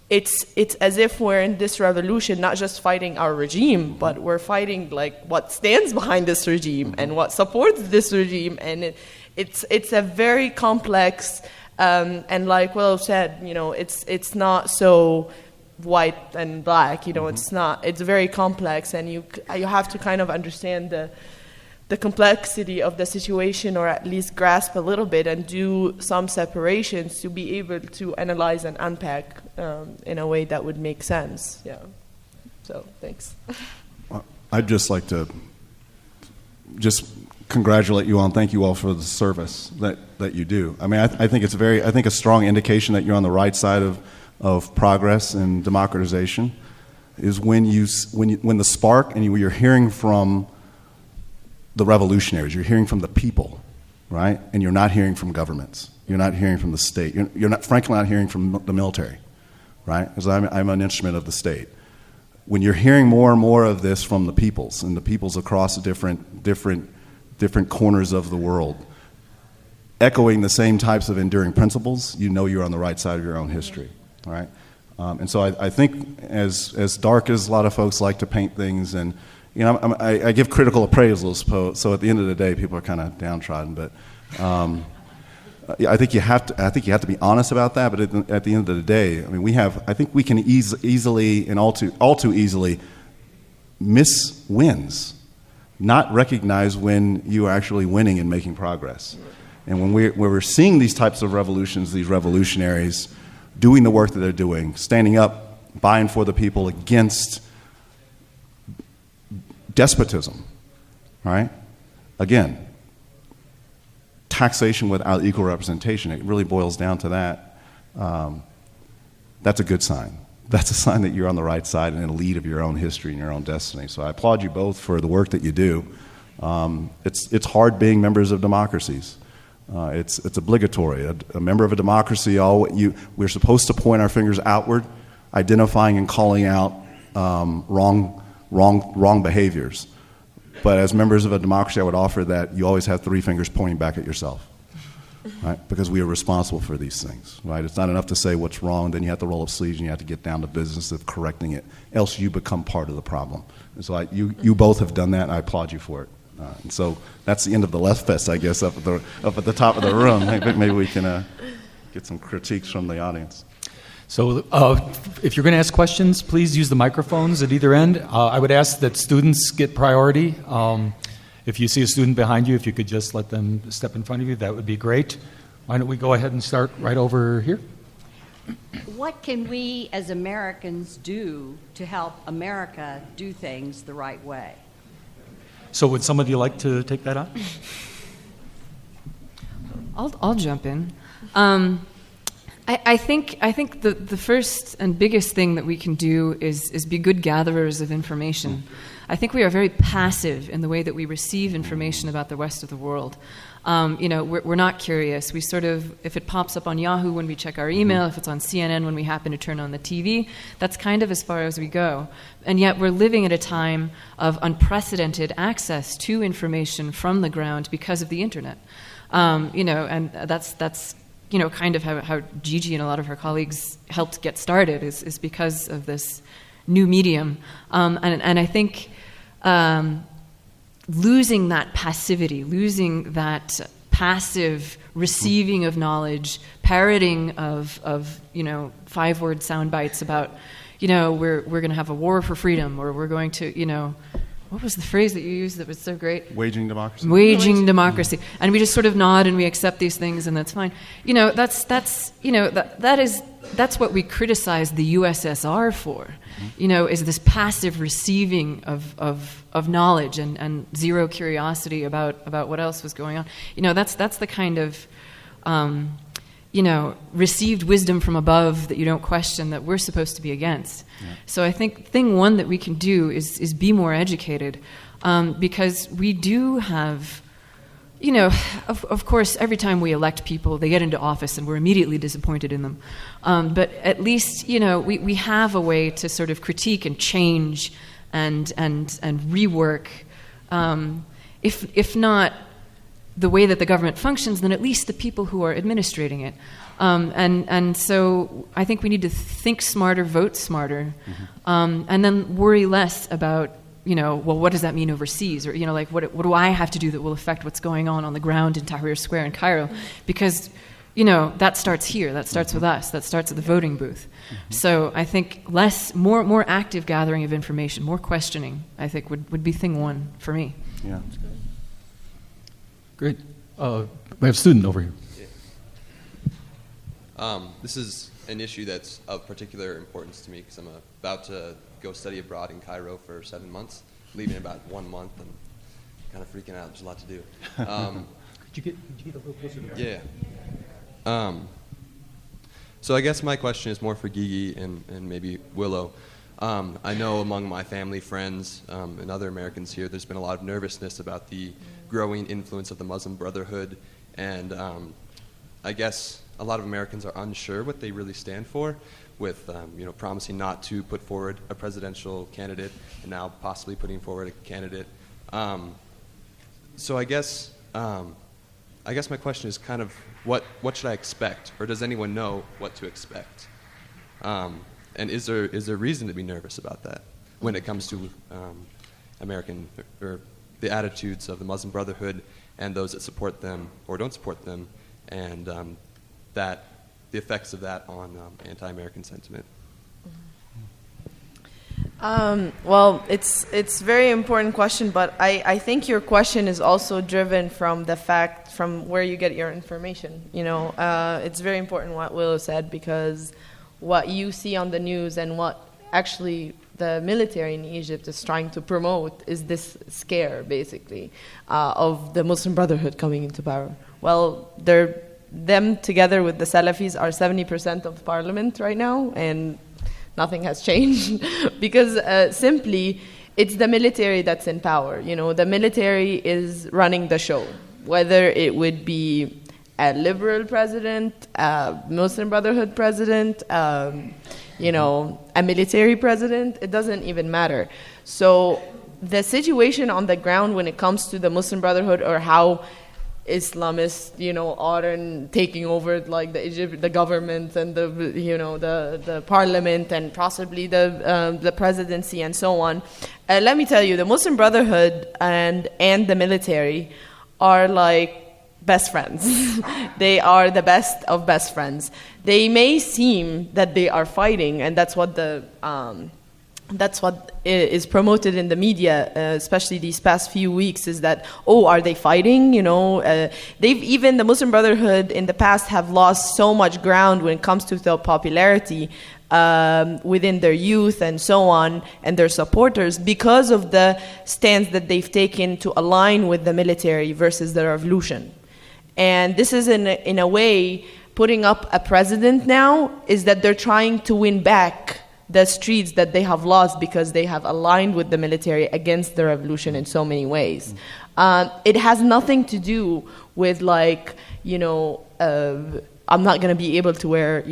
it's as if we're in this revolution, not just fighting our regime, but we're fighting like what stands behind this regime and what supports this regime. And it's a very complex, and like Will said, it's not so white and black. It's very complex, and you have to kind of understand the complexity of the situation, or at least grasp a little bit and do some separations to be able to analyze and unpack in a way that would make sense. Yeah. So thanks. I'd just like to just congratulate you all and thank you all for the service that you do. I mean, I think it's a strong indication that you're on the right side of progress and democratization is when the spark and you're hearing from the revolutionaries, you're hearing from the people, right? And you're not hearing from governments. You're not hearing from the state. You're frankly not hearing from the military, right? Because I'm an instrument of the state. When you're hearing more and more of this from the peoples, and the peoples across the different corners of the world, echoing the same types of enduring principles, you're on the right side of your own history, right? And so I think as dark as a lot of folks like to paint things, and I give critical appraisals, so at the end of the day, people are kind of downtrodden. But I think you have to be honest about that. But at the end of the day, I mean, I think we can easily and all too easily miss wins, not recognize when you are actually winning and making progress. And when we're seeing these types of revolutions, these revolutionaries doing the work that they're doing, standing up, buying for the people against despotism, right? Again, taxation without equal representation, it really boils down to that. That's a good sign. That's a sign that you're on the right side and in the lead of your own history and your own destiny. So I applaud you both for the work that you do. It's hard being members of democracies. It's obligatory. A member of a democracy, we're supposed to point our fingers outward, identifying and calling out wrong behaviors. But as members of a democracy, I would offer that you always have three fingers pointing back at yourself, right? Because we are responsible for these things, right? It's not enough to say what's wrong, then you have to roll up sleeves and you have to get down to business of correcting it, else you become part of the problem. And so you both have done that, and I applaud you for it. And so that's the end of the Left Fest, I guess, up at the top of the room. Maybe we can get some critiques from the audience. So if you're going to ask questions, please use the microphones at either end. I would ask that students get priority. If you see a student behind you, if you could just let them step in front of you, that would be great. Why don't we go ahead and start right over here? What can we as Americans do to help America do things the right way? So would some of you like to take that on? I'll jump in. I think the first and biggest thing that we can do is be good gatherers of information. I think we are very passive in the way that we receive information about the rest of the world. We're not curious. We sort of, if it pops up on Yahoo when we check our email, if it's on CNN when we happen to turn on the TV, that's kind of as far as we go. And yet we're living at a time of unprecedented access to information from the ground because of the internet. And that's kind of how Gigi and a lot of her colleagues helped get started is because of this new medium. And I think losing that passivity, losing that passive receiving of knowledge, parroting of 5-word sound bites about, we're going to have a war for freedom, or we're going to, what was the phrase that you used that was so great? Waging democracy. Waging democracy. And we just sort of nod and we accept these things, and that's fine. That's what we criticize the USSR for, is this passive receiving of knowledge and zero curiosity about what else was going on. That's the kind of received wisdom from above that you don't question, that we're supposed to be against. Yeah. So I think thing one that we can do is be more educated, because we do have, of course, every time we elect people, they get into office and we're immediately disappointed in them. But at least, we have a way to sort of critique and change and rework, if not the way that the government functions, then at least the people who are administrating it. And so I think we need to think smarter, vote smarter, and then worry less about, what does that mean overseas? Or, what do I have to do that will affect what's going on the ground in Tahrir Square in Cairo? Because, that starts here. That starts with us. That starts at the voting booth. So I think more active gathering of information, more questioning, I think would be thing one for me. Yeah. Great. We have a student over here. This is an issue that's of particular importance to me because I'm about to go study abroad in Cairo for 7 months, leaving in about 1 month. I'm kind of freaking out. There's a lot to do. Could you get a little closer to Yeah. So I guess my question is more for Gigi and maybe Willow. I know among my family, friends, and other Americans here, there's been a lot of nervousness about the growing influence of the Muslim Brotherhood, and I guess a lot of Americans are unsure what they really stand for, with promising not to put forward a presidential candidate and now possibly putting forward a candidate. So I guess my question is kind of what should I expect, or does anyone know what to expect? And is there reason to be nervous about that when it comes to American or the attitudes of the Muslim Brotherhood and those that support them or don't support them, and that the effects of that on anti-American sentiment? Well, it's a very important question, but I think your question is also driven from the fact from where you get your information. It's very important what Willow said, because what you see on the news and what actually the military in Egypt is trying to promote is this scare, basically, of the Muslim Brotherhood coming into power. Well, them together with the Salafis are 70% of parliament right now, and nothing has changed because simply it's the military that's in power. The military is running the show, whether it would be a liberal president, a Muslim Brotherhood president, a military president, it doesn't even matter. So the situation on the ground when it comes to the Muslim Brotherhood, or how Islamists, are taking over like the government and the parliament and possibly the presidency and so on. Let me tell you, the Muslim Brotherhood and the military are like best friends. They are the best of best friends. They may seem that they are fighting, and that's what is promoted in the media, especially these past few weeks, is that, are they fighting? The Muslim Brotherhood in the past have lost so much ground when it comes to their popularity within their youth and so on, and their supporters, because of the stance that they've taken to align with the military versus the revolution. And this is in a way putting up a president now, is that they're trying to win back the streets that they have lost because they have aligned with the military against the revolution in so many ways. It has nothing to do with I'm not going to be able to wear,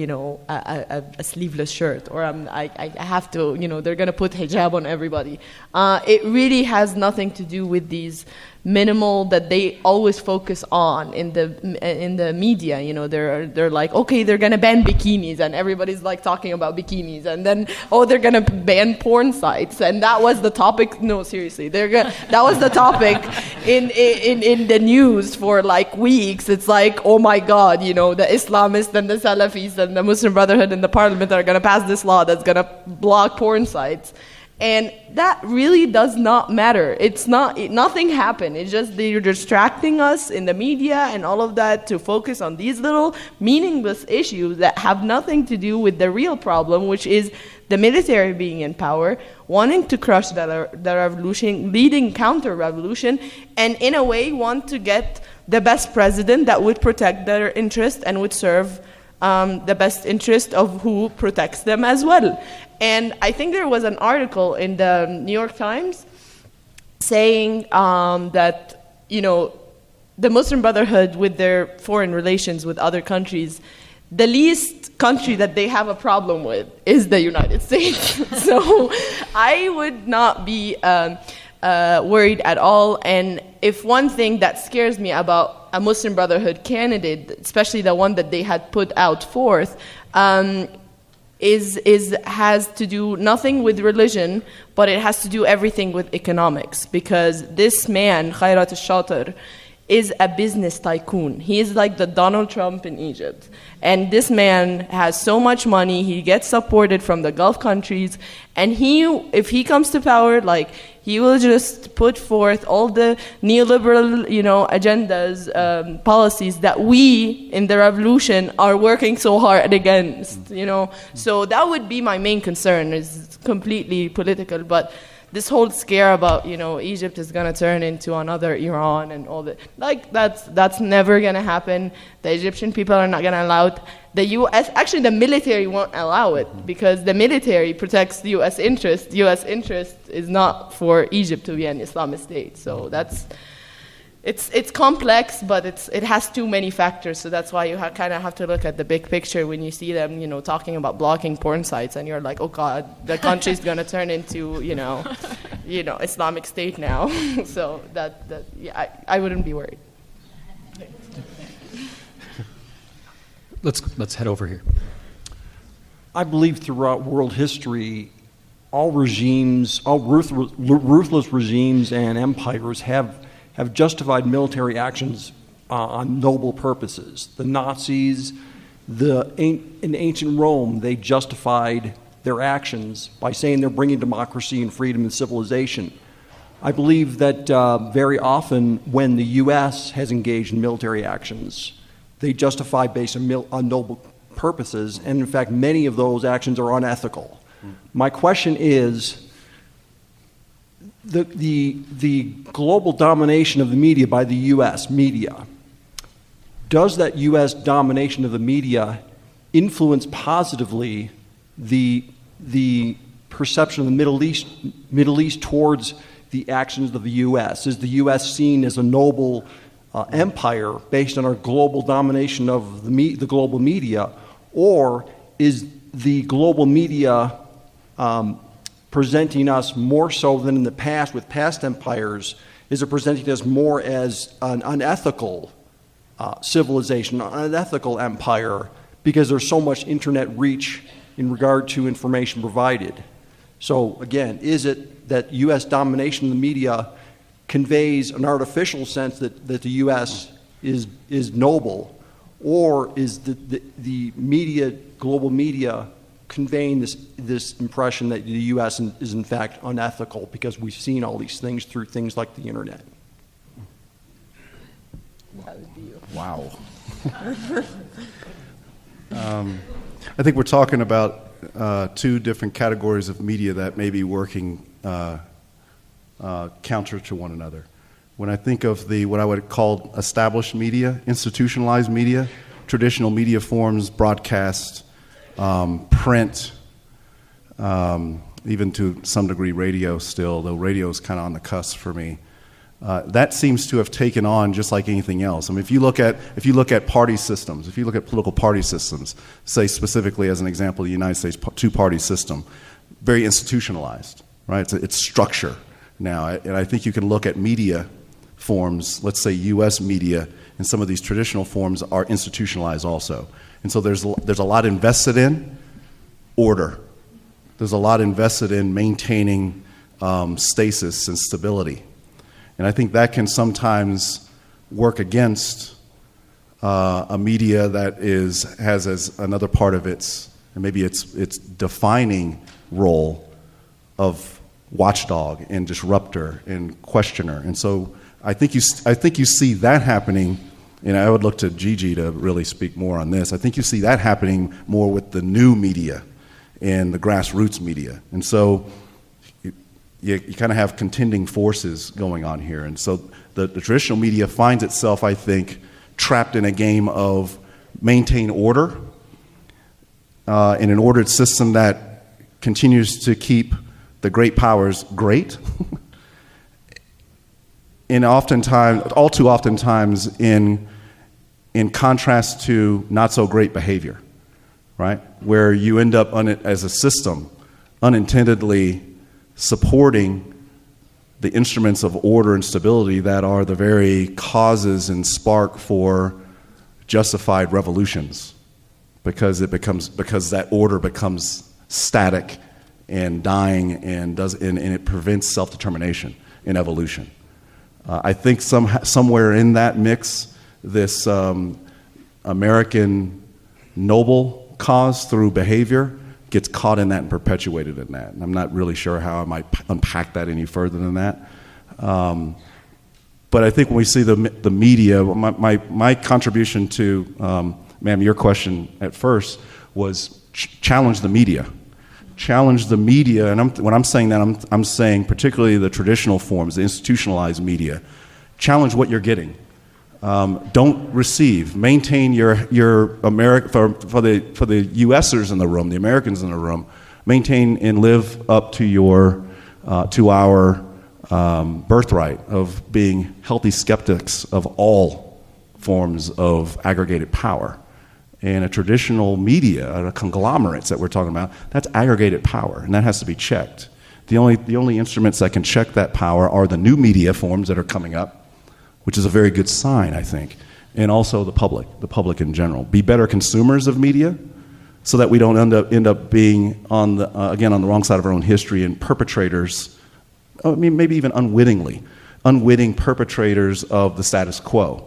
a sleeveless shirt, or I have to, they're going to put hijab on everybody. It really has nothing to do with these minimal that they always focus on in the media. They're like, okay, they're going to ban bikinis, and everybody's like talking about bikinis, and then they're going to ban porn sites, and that was the topic. No, seriously, that was the topic in the news for like weeks. It's like, oh my God, the Islamists and the Salafis and the Muslim Brotherhood in the parliament are going to pass this law that's going to block porn sites. And that really does not matter. Nothing happened. It's just they're distracting us in the media and all of that to focus on these little meaningless issues that have nothing to do with the real problem, which is the military being in power, wanting to crush the revolution, leading counter-revolution, and in a way want to get the best president that would protect their interest and would serve the best interest of who protects them as well. And I think there was an article in the New York Times saying that, the Muslim Brotherhood with their foreign relations with other countries, the least country that they have a problem with is the United States. So I would not be worried at all. And if one thing that scares me about a Muslim Brotherhood candidate, especially the one that they had put out forth, has to do nothing with religion, but it has to do everything with economics. Because this man, Khairat al-Shatir, is a business tycoon. He is like the Donald Trump in Egypt. And this man has so much money, he gets supported from the Gulf countries, and if he comes to power, he will just put forth all the neoliberal, agendas, policies that we in the revolution are working so hard against, So that would be my main concern. It's completely political, but this whole scare about, Egypt is going to turn into another Iran and all that, that's never going to happen. The Egyptian people are not going to allow it. The U.S., actually the military won't allow it, because the military protects the U.S. interest. U.S. interest is not for Egypt to be an Islamic state. So it's complex, but it has too many factors. So that's why you kind of have to look at the big picture when you see them, talking about blocking porn sites, and you're like, oh God, the country's going to turn into, Islamic State now. So I wouldn't be worried. Let's head over here. I believe throughout world history, all regimes, all ruthless regimes and empires have justified military actions on noble purposes. The Nazis, in ancient Rome, they justified their actions by saying they're bringing democracy and freedom and civilization. I believe that very often when the U.S. has engaged in military actions, they justify based on noble purposes, and in fact, many of those actions are unethical. My question is, the global domination of the media by the U.S. media, does that U.S. domination of the media influence positively the perception of the Middle East towards the actions of the U.S.? Is the U.S. seen as a noble empire based on our global domination of the global media, or is the global media presenting us more so than in the past with past empires? Is it presenting us more as an unethical civilization, an unethical empire, because there's so much internet reach in regard to information provided? So again, is it that U.S. domination of the media conveys an artificial sense that the U.S. is noble, or is the media, global media, conveying this impression that the U.S. is in fact unethical because we've seen all these things through things like the internet? Wow. I think we're talking about two different categories of media that may be working counter to one another. When I think of what I would call established media, institutionalized media, traditional media forms, broadcast, print, even to some degree radio still, though radio is kind of on the cusp for me. That seems to have taken on just like anything else. I mean, if you look at party systems, if you look at political party systems, say specifically as an example, the United States two-party system, very institutionalized, right? It's structure now, and I think you can look at media forms, let's say U.S. media, and some of these traditional forms are institutionalized also. And so there's a lot invested in order. There's a lot invested in maintaining stasis and stability. And I think that can sometimes work against a media that has as another part of its defining role of watchdog and disruptor and questioner. And so I think you see that happening, and I would look to Gigi to really speak more on this. I think you see that happening more with the new media and the grassroots media. And so you kind of have contending forces going on here. And so the traditional media finds itself, I think, trapped in a game of maintain order in an ordered system that continues to keep the great powers great. And all too oftentimes in contrast to not so great behavior, right? Where you end up as a system unintendedly supporting the instruments of order and stability that are the very causes and spark for justified revolutions, because that order becomes static and dying and it prevents self-determination in evolution. I think somewhere in that mix, this American noble cause through behavior gets caught in that and perpetuated in that. And I'm not really sure how I might unpack that any further than that. But I think when we see the media, my contribution to, ma'am, your question at first was challenge the media. Challenge the media, and when I'm saying that, I'm saying particularly the traditional forms, the institutionalized media. Challenge what you're getting. Don't receive. Maintain your America for the USers in the room, the Americans in the room. Maintain and live up to our birthright of being healthy skeptics of all forms of aggregated power. And a traditional media, a conglomerates that we're talking about, that's aggregated power, and that has to be checked. The only instruments that can check that power are the new media forms that are coming up, which is a very good sign, I think, and also the public in general. Be better consumers of media, so that we don't end up being on the wrong side of our own history and perpetrators. I mean, maybe even unwitting perpetrators of the status quo,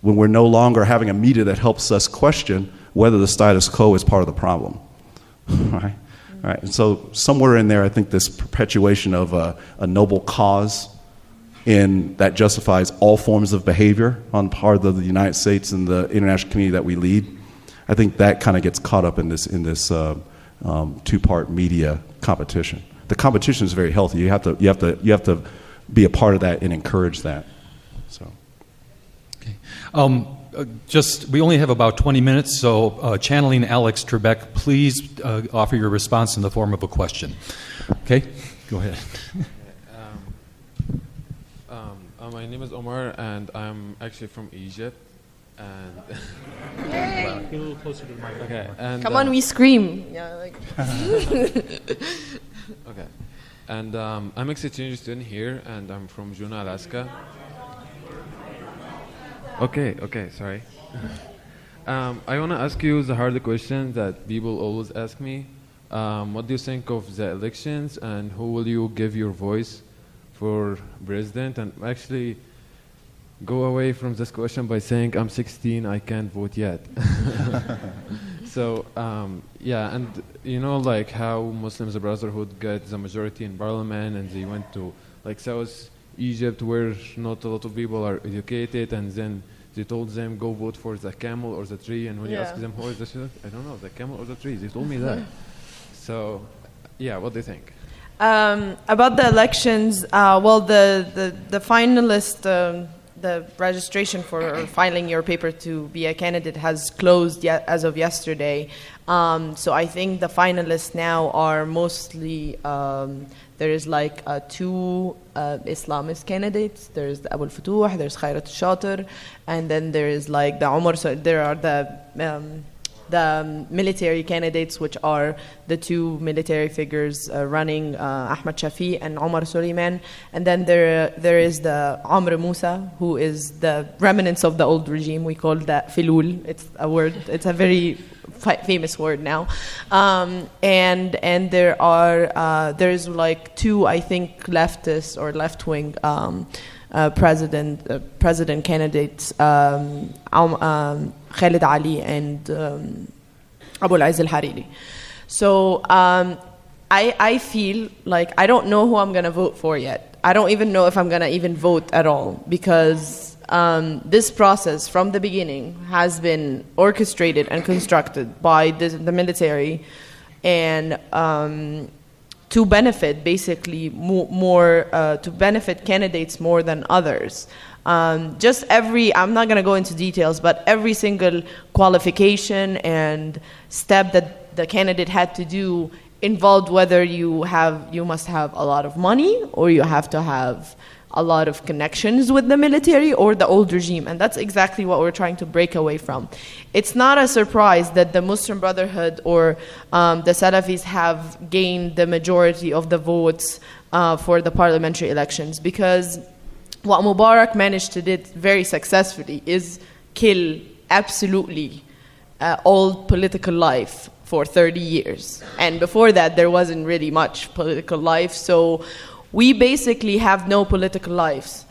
when we're no longer having a media that helps us question whether the status quo is part of the problem. Right? And so somewhere in there, I think this perpetuation of a noble cause that justifies all forms of behavior on part of the United States and the international community that we lead, I think that kind of gets caught up in this two-part media competition. The competition is very healthy. You have to be a part of that and encourage that. So. We only have about 20 minutes, so channeling Alex Trebek, please offer your response in the form of a question. Okay, go ahead. My name is Omar, and I'm actually from Egypt. And Get a little closer to the mic. Okay. And, Come on, we scream. Yeah, like. Okay. And I'm exchange student here, and I'm from Juneau, Alaska. Okay, sorry. I want to ask you the hard question that people always ask me. What do you think of the elections, and who will you give your voice for president? And actually go away from this question by saying I'm 16, I can't vote yet. So, yeah, and you know, like how Muslims Brotherhood got the majority in parliament, and they went to like South Egypt, where not a lot of people are educated, and then they told them, go vote for the camel or the tree, and when you ask them, who is the I don't know, the camel or the tree, they told me that. So, yeah, what do you think? About the elections, well, the finalist the registration for filing your paper to be a candidate has closed yet as of yesterday. So I think the finalists now are mostly, there is like two Islamist candidates. There's the Abu al-Futuh, there's Khairat al-Shatir, and then there is like the Umar, so there are the military candidates, which are the two military figures running, Ahmad Shafi and Omar Suleiman. And then there is the Amr Musa, who is the remnants of the old regime. We call that filul. It's a word. It's a very famous word now. And there's like two, I think, leftist or left-wing president candidates, Khalid Ali and Abu al-Izz al-Hariri. So I feel like I don't know who I'm going to vote for yet. I don't even know if I'm going to even vote at all, because this process from the beginning has been orchestrated and constructed by the military, and to benefit basically more to benefit candidates more than others. I'm not going to go into details, but every single qualification and step that the candidate had to do involved whether you must have a lot of money, or you have to have a lot of connections with the military or the old regime. And that's exactly what we're trying to break away from. It's not a surprise that the Muslim Brotherhood or the Salafis have gained the majority of the votes for the parliamentary elections, because what Mubarak managed to do very successfully is kill absolutely all political life for 30 years. And before that, there wasn't really much political life. So we basically have no political lives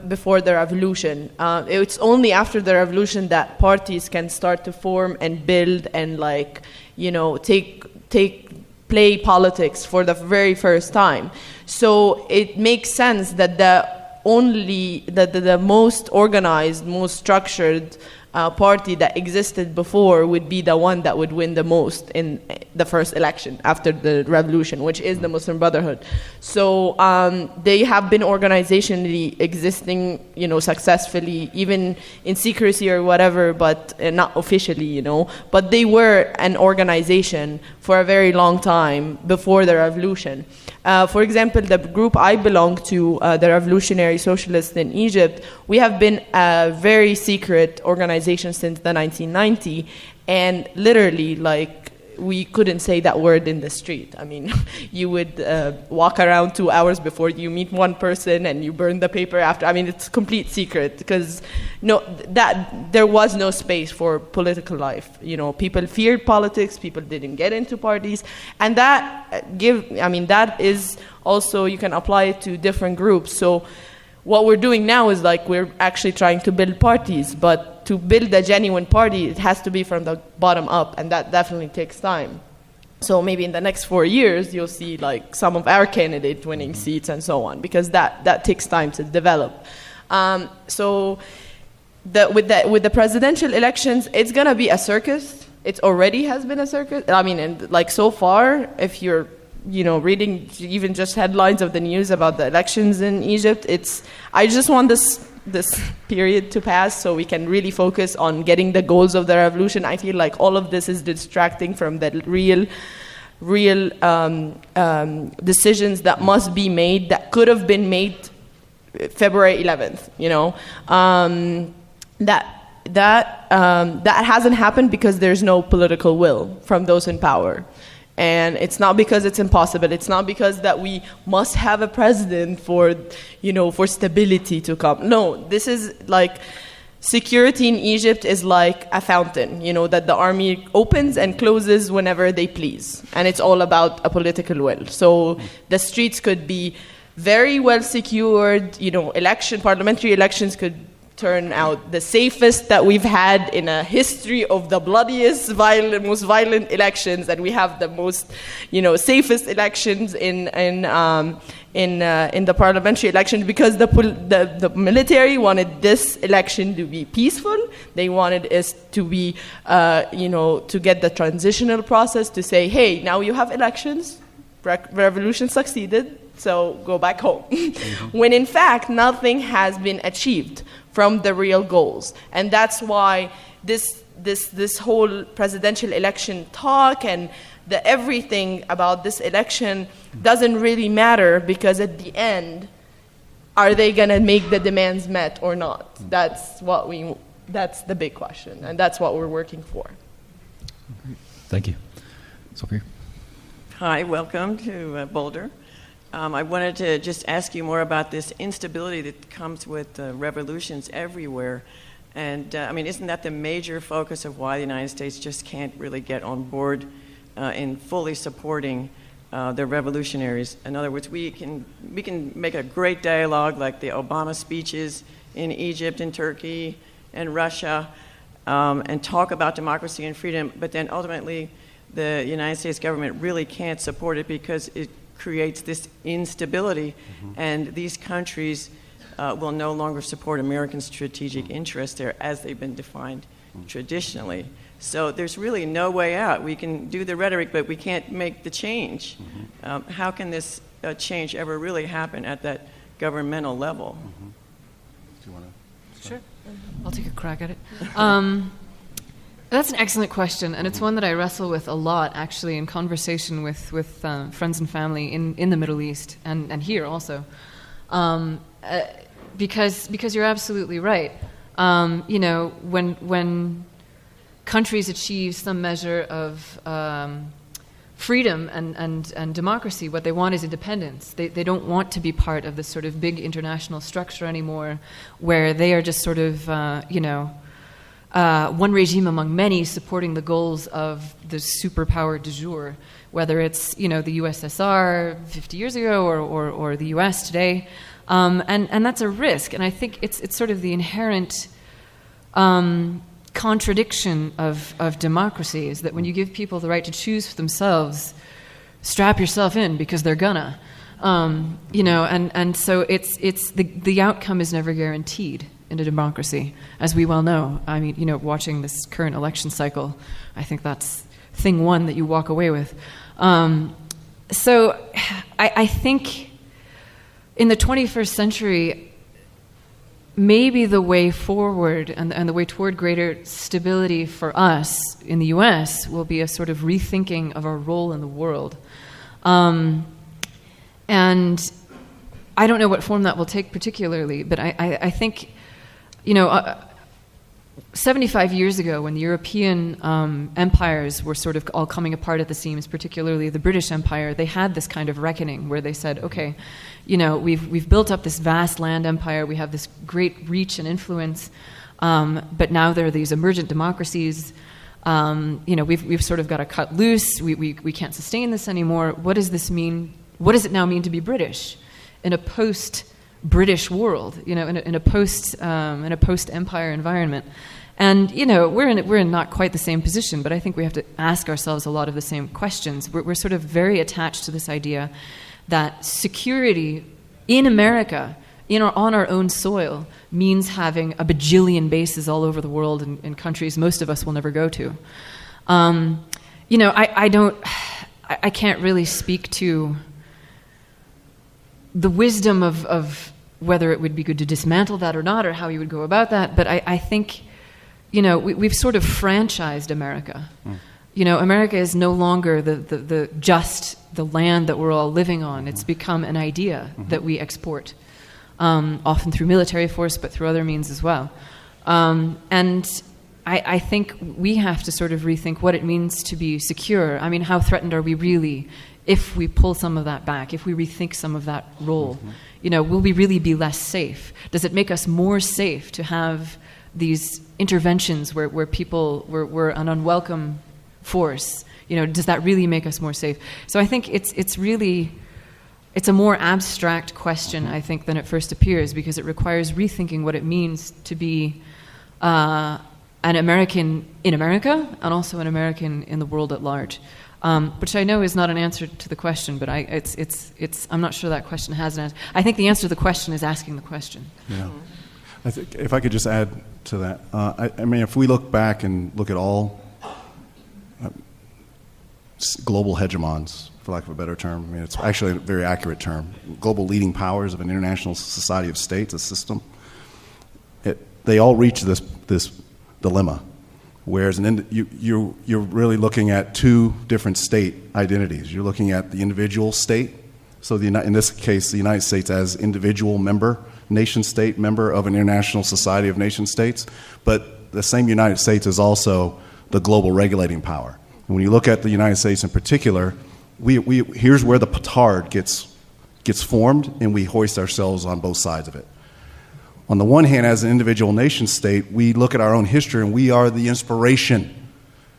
before the revolution. It's only after the revolution that parties can start to form and build and play politics for the very first time. So it makes sense that the most organized, most structured party that existed before would be the one that would win the most in the first election after the revolution, which is the Muslim Brotherhood. So they have been organizationally existing, successfully, even in secrecy or whatever, but not officially, But they were an organization for a very long time before the revolution. For example, the group I belong to, the Revolutionary Socialists in Egypt, we have been a very secret organization since the 1990, and literally, we couldn't say that word in the street. I mean, you would walk around 2 hours before you meet one person, and you burn the paper after. I mean, it's complete secret, because there was no space for political life. People feared politics. People didn't get into parties, and that is also, you can apply it to different groups. So what we're doing now is we're actually trying to build parties, but to build a genuine party, it has to be from the bottom up, and that definitely takes time. So maybe in the next 4 years, you'll see some of our candidates winning seats and so on, because that takes time to develop. So with the presidential elections, it's gonna be a circus. It already has been a circus. I mean, and so far, if you're reading even just headlines of the news about the elections in Egypt, I just want this period to pass so we can really focus on getting the goals of the revolution. I feel like all of this is distracting from the real decisions that must be made, that could have been made February 11th, that hasn't happened because there's no political will from those in power. And it's not because it's impossible. It's not because that we must have a president for stability to come. No, this is security in Egypt is like a fountain, that the army opens and closes whenever they please. And it's all about a political will. So the streets could be very well secured, parliamentary elections could turn out the safest that we've had in a history of the bloodiest, most violent elections, and we have the most, safest elections in the parliamentary elections, because the military wanted this election to be peaceful. They wanted us to be, to get the transitional process to say, hey, now you have elections, revolution succeeded, so go back home. When in fact, nothing has been achieved from the real goals. And that's why this whole presidential election talk and everything about this election doesn't really matter, because at the end, are they going to make the demands met or not? That's the big question, and that's what we're working for. Thank you. Sophie? Hi, welcome to Boulder. I wanted to just ask you more about this instability that comes with revolutions everywhere. And I mean, isn't that the major focus of why the United States just can't really get on board in fully supporting the revolutionaries? In other words, we can make a great dialogue like the Obama speeches in Egypt and Turkey and Russia, and talk about democracy and freedom, but then ultimately the United States government really can't support it because it creates this instability, and these countries will no longer support American strategic interests there as they've been defined traditionally. So there's really no way out. We can do the rhetoric, but we can't make the change. How can this change ever really happen at that governmental level? Do you want to? Sure. I'll take a crack at it. That's an excellent question, and it's one that I wrestle with a lot, actually, in conversation with friends and family in the Middle East and here also, because you're absolutely right. You know, when countries achieve some measure of freedom and democracy, what they want is independence. They don't want to be part of this sort of big international structure anymore, where they are just sort of one regime among many supporting the goals of the superpower du jour, whether it's the USSR 50 years ago or the US today, and that's a risk. And I think it's sort of the inherent contradiction of democracy is that when you give people the right to choose for themselves, strap yourself in because they're gonna, and so it's the outcome is never guaranteed in a democracy, as we well know. I mean, watching this current election cycle, I think that's thing one that you walk away with. So I think in the 21st century, maybe the way forward and the way toward greater stability for us in the U.S. will be a sort of rethinking of our role in the world. And I don't know what form that will take particularly, but I think 75 years ago, when the European empires were sort of all coming apart at the seams, particularly the British Empire, they had this kind of reckoning where they said, okay, we've built up this vast land empire, we have this great reach and influence, but now there are these emergent democracies. We've sort of got to cut loose. We can't sustain this anymore. What does this mean? What does it now mean to be British in a post-British world? In a post-empire environment. And we're in not quite the same position, but I think we have to ask ourselves a lot of the same questions. We're sort of very attached to this idea that security in America, on our own soil, means having a bajillion bases all over the world in countries most of us will never go to. I can't really speak to the wisdom of whether it would be good to dismantle that or not, or how you would go about that. But I think, we've sort of franchised America. America is no longer just the land that we're all living on. It's become an idea that we export, often through military force, but through other means as well. And I think we have to sort of rethink what it means to be secure. I mean, how threatened are we really if we pull some of that back, if we rethink some of that role? Will we really be less safe? Does it make us more safe to have these interventions where we're an unwelcome force? Does that really make us more safe? So I think it's a more abstract question, I think, than it first appears, because it requires rethinking what it means to be an American in America and also an American in the world at large. Which I know is not an answer to the question, but I'm not sure that question has an answer. I think the answer to the question is asking the question. Yeah. I think if I could just add to that, I mean, if we look back and look at all global hegemons, for lack of a better term. I mean, it's actually a very accurate term. Global leading powers of an international society of states, a system. They all reach this dilemma, whereas you're really looking at two different state identities. You're looking at the individual state, so in this case, the United States as individual member, nation state member of an international society of nation states, but the same United States is also the global regulating power. And when you look at the United States in particular, here's where the petard gets formed, and we hoist ourselves on both sides of it. On the one hand, as an individual nation state, we look at our own history and we are the inspiration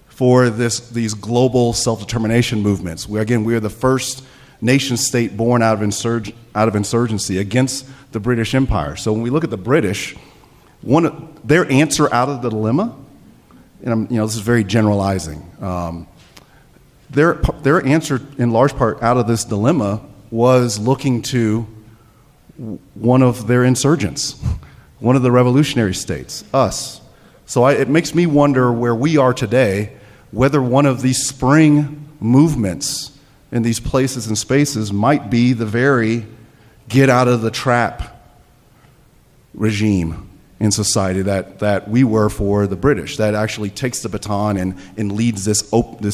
for these global self-determination movements. We are the first nation state born out of insurgency against the British Empire. So when we look at the British, their answer out of the dilemma, and this is very generalizing, their answer in large part out of this dilemma was looking to one of their insurgents, one of the revolutionary states, us. So it makes me wonder where we are today, whether one of these spring movements in these places and spaces might be the very get out of the trap regime in society that we were for the British, that actually takes the baton and leads this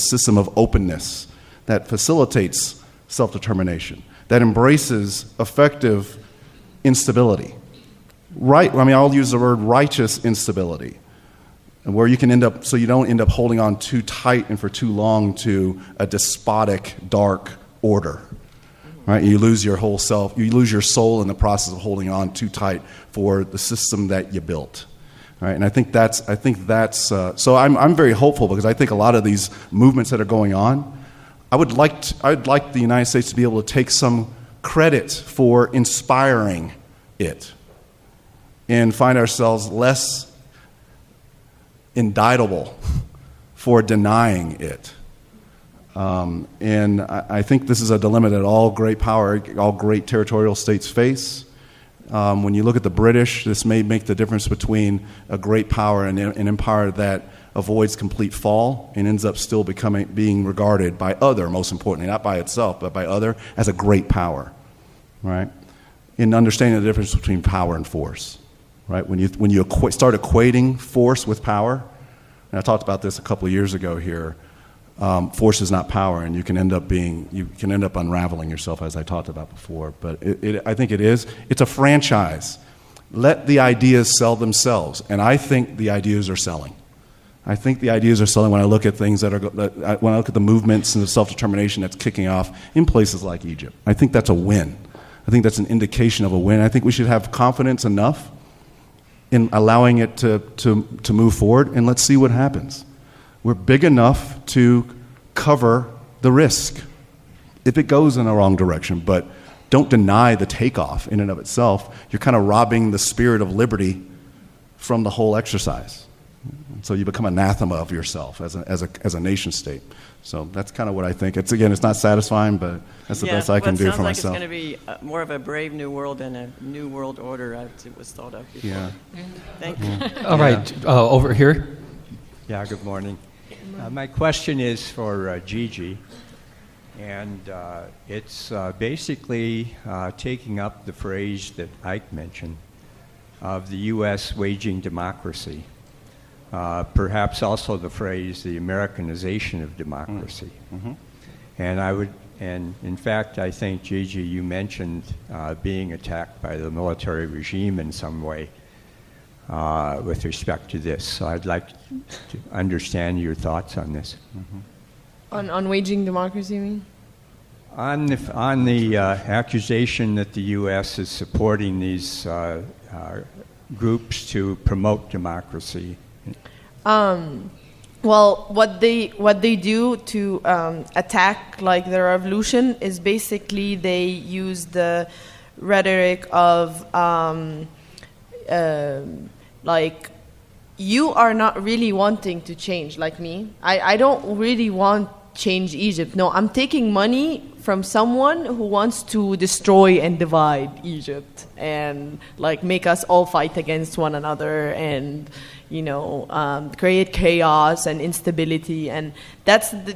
system of openness that facilitates self-determination, that embraces effective instability. I'll use the word righteous instability, and where you can end up, so you don't end up holding on too tight and for too long to a despotic, dark order. Right? You lose your whole self, you lose your soul in the process of holding on too tight for the system that you built. Right? And I think that's so I'm very hopeful, because I think a lot of these movements that are going on, I'd like the United States to be able to take some credit for inspiring it and find ourselves less indictable for denying it. And I think this is a dilemma that all great territorial states face. When you look at the British, this may make the difference between a great power and an empire that avoids complete fall and ends up still being regarded by other, most importantly, not by itself, but by other, as a great power, right? In understanding the difference between power and force, right? When you start equating force with power, and I talked about this a couple of years ago here, force is not power, and you can end up unraveling yourself, as I talked about before. But I think it's a franchise. Let the ideas sell themselves, and I think the ideas are selling. I think the ideas are selling when I look at things when I look at the movements and the self-determination that's kicking off in places like Egypt. I think that's a win. I think that's an indication of a win. I think we should have confidence enough in allowing it to move forward, and let's see what happens. We're big enough to cover the risk if it goes in the wrong direction, but don't deny the takeoff in and of itself. You're kind of robbing the spirit of liberty from the whole exercise. So you become anathema of yourself as a nation state. So that's kind of what I think. It's not satisfying, but that's the best I can do for myself. It sounds like it's going to be more of a brave new world than a new world order as it was thought of before. Yeah. Thank you. All right, over here. Yeah, good morning. My question is for Gigi, and it's basically taking up the phrase that Ike mentioned of the U.S. waging democracy. Perhaps also the phrase the Americanization of democracy. Mm-hmm. And in fact, I think, Gigi, you mentioned being attacked by the military regime in some way with respect to this. So I'd like to understand your thoughts on this. Mm-hmm. On waging democracy, you mean? On the accusation that the U.S. is supporting these groups to promote democracy. Well, what they do to attack like the revolution is basically they use the rhetoric of like, you are not really wanting to change like me. I don't really want change Egypt. No, I'm taking money from someone who wants to destroy and divide Egypt and like make us all fight against one another and create chaos and instability. And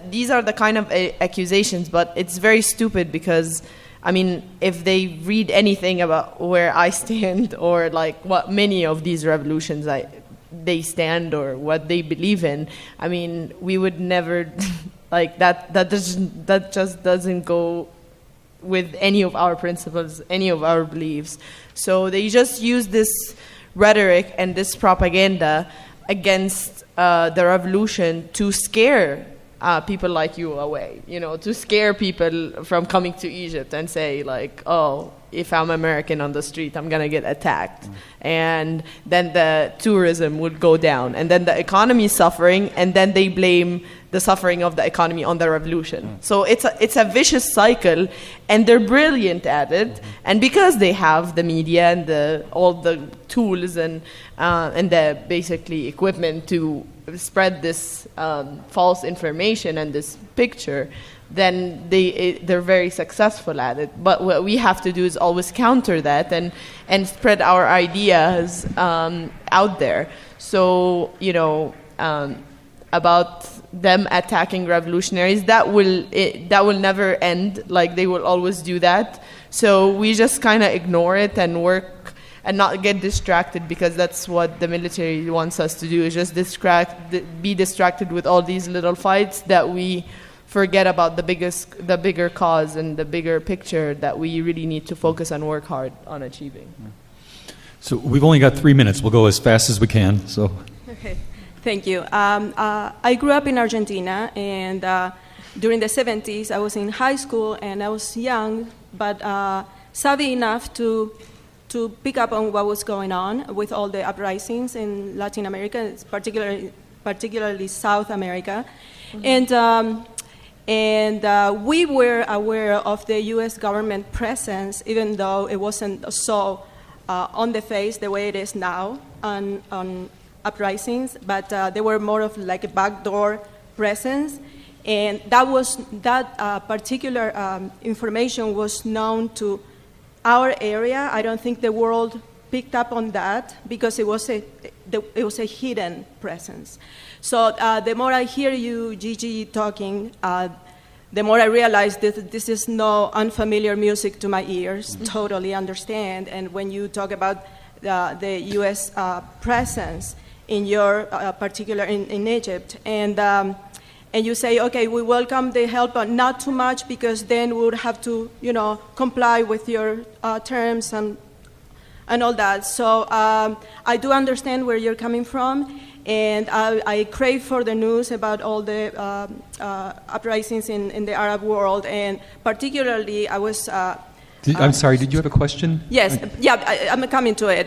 these are the kind of accusations, but it's very stupid because I mean, if they read anything about where I stand or like what many of these revolutions they stand or what they believe in, I mean, we would never like that just doesn't go with any of our principles, any of our beliefs. So they just use this rhetoric and this propaganda against the revolution to scare people like you away, to scare people from coming to Egypt and say like, oh, if I'm American on the street, I'm going to get attacked. And then the tourism would go down. And then the economy is suffering, and then they blame the suffering of the economy on the revolution. So it's a vicious cycle, and they're brilliant at it. And because they have the media and all the tools and the basically equipment to spread this false information and this picture, then they're very successful at it. But what we have to do is always counter that and spread our ideas out there. So about them attacking revolutionaries, that will never end. Like they will always do that. So we just kind of ignore it and work and not get distracted, because that's what the military wants us to do, is just be distracted with all these little fights that we forget about the bigger cause and the bigger picture that we really need to focus and work hard on achieving. So we've only got 3 minutes. We'll go as fast as we can. So. Okay, thank you. I grew up in Argentina, and during the 70s, I was in high school, and I was young, but savvy enough to pick up on what was going on with all the uprisings in Latin America, particularly South America. Mm-hmm. And we were aware of the U.S. government presence, even though it wasn't so on the face the way it is now on uprisings, but they were more of like a backdoor presence. And that particular information was known to our area. I don't think the world picked up on that because it was a hidden presence. So the more I hear you, Gigi, talking, the more I realize that this is no unfamiliar music to my ears. Mm-hmm. Totally understand. And when you talk about the U.S. Presence in your particular in Egypt, and you say, okay, we welcome the help, but not too much, because then we would have to, comply with your terms and all that. So I do understand where you're coming from, and I crave for the news about all the uprisings in the Arab world, and particularly I was... I'm sorry, did you have a question? Yes, I'm coming to it.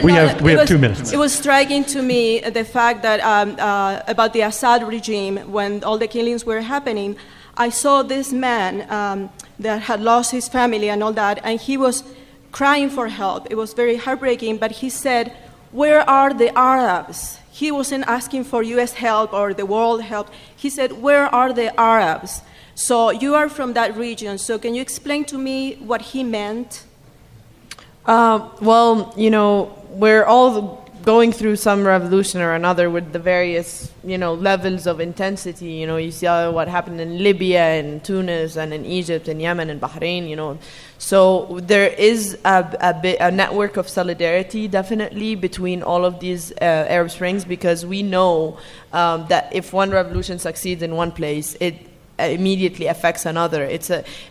We have 2 minutes. It was striking to me the fact that about the Assad regime, when all the killings were happening, I saw this man that had lost his family and all that, and he was crying for help. It was very heartbreaking, but he said, "Where are the Arabs?" He wasn't asking for U.S. help or the world help. He said, "Where are the Arabs?" So you are from that region, so can you explain to me what he meant? Well, we're all going through some revolution or another with the various, levels of intensity. You see what happened in Libya and Tunis and in Egypt and Yemen and Bahrain, So there is a network of solidarity, definitely, between all of these Arab Springs, because we know that if one revolution succeeds in one place, it immediately affects another.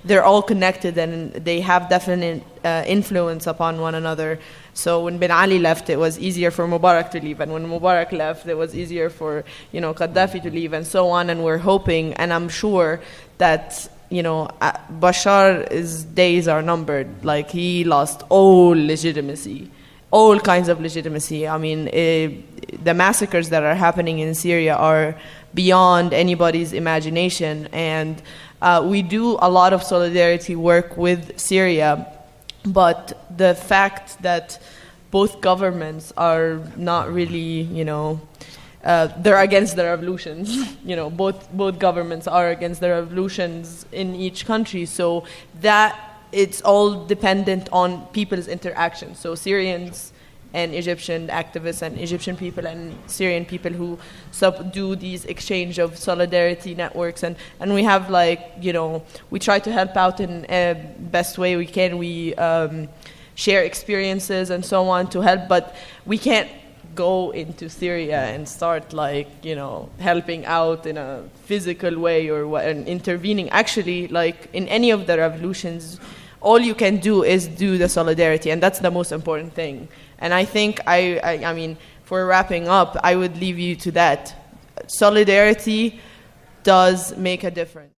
They're all connected, and they have definite influence upon one another. So when Ben Ali left, it was easier for Mubarak to leave, and when Mubarak left, it was easier for Gaddafi to leave, and so on. And we're hoping, and I'm sure that Bashar's days are numbered. Like, he lost all legitimacy, all kinds of legitimacy. I mean, the massacres that are happening in Syria are beyond anybody's imagination, and we do a lot of solidarity work with Syria, but the fact that both governments are not really, they're against the revolutions. You know, both governments are against the revolutions in each country. So that it's all dependent on people's interaction. So Syrians and Egyptian activists and Egyptian people and Syrian people who do these exchange of solidarity networks. And we have, like, you know, we try to help out in best way we can. We share experiences and so on to help, but we can't go into Syria and start, like, you know, helping out in a physical way and intervening. Actually, like in any of the revolutions, all you can do is do the solidarity, and that's the most important thing. And I think, I mean, for wrapping up, I would leave you to that. Solidarity does make a difference.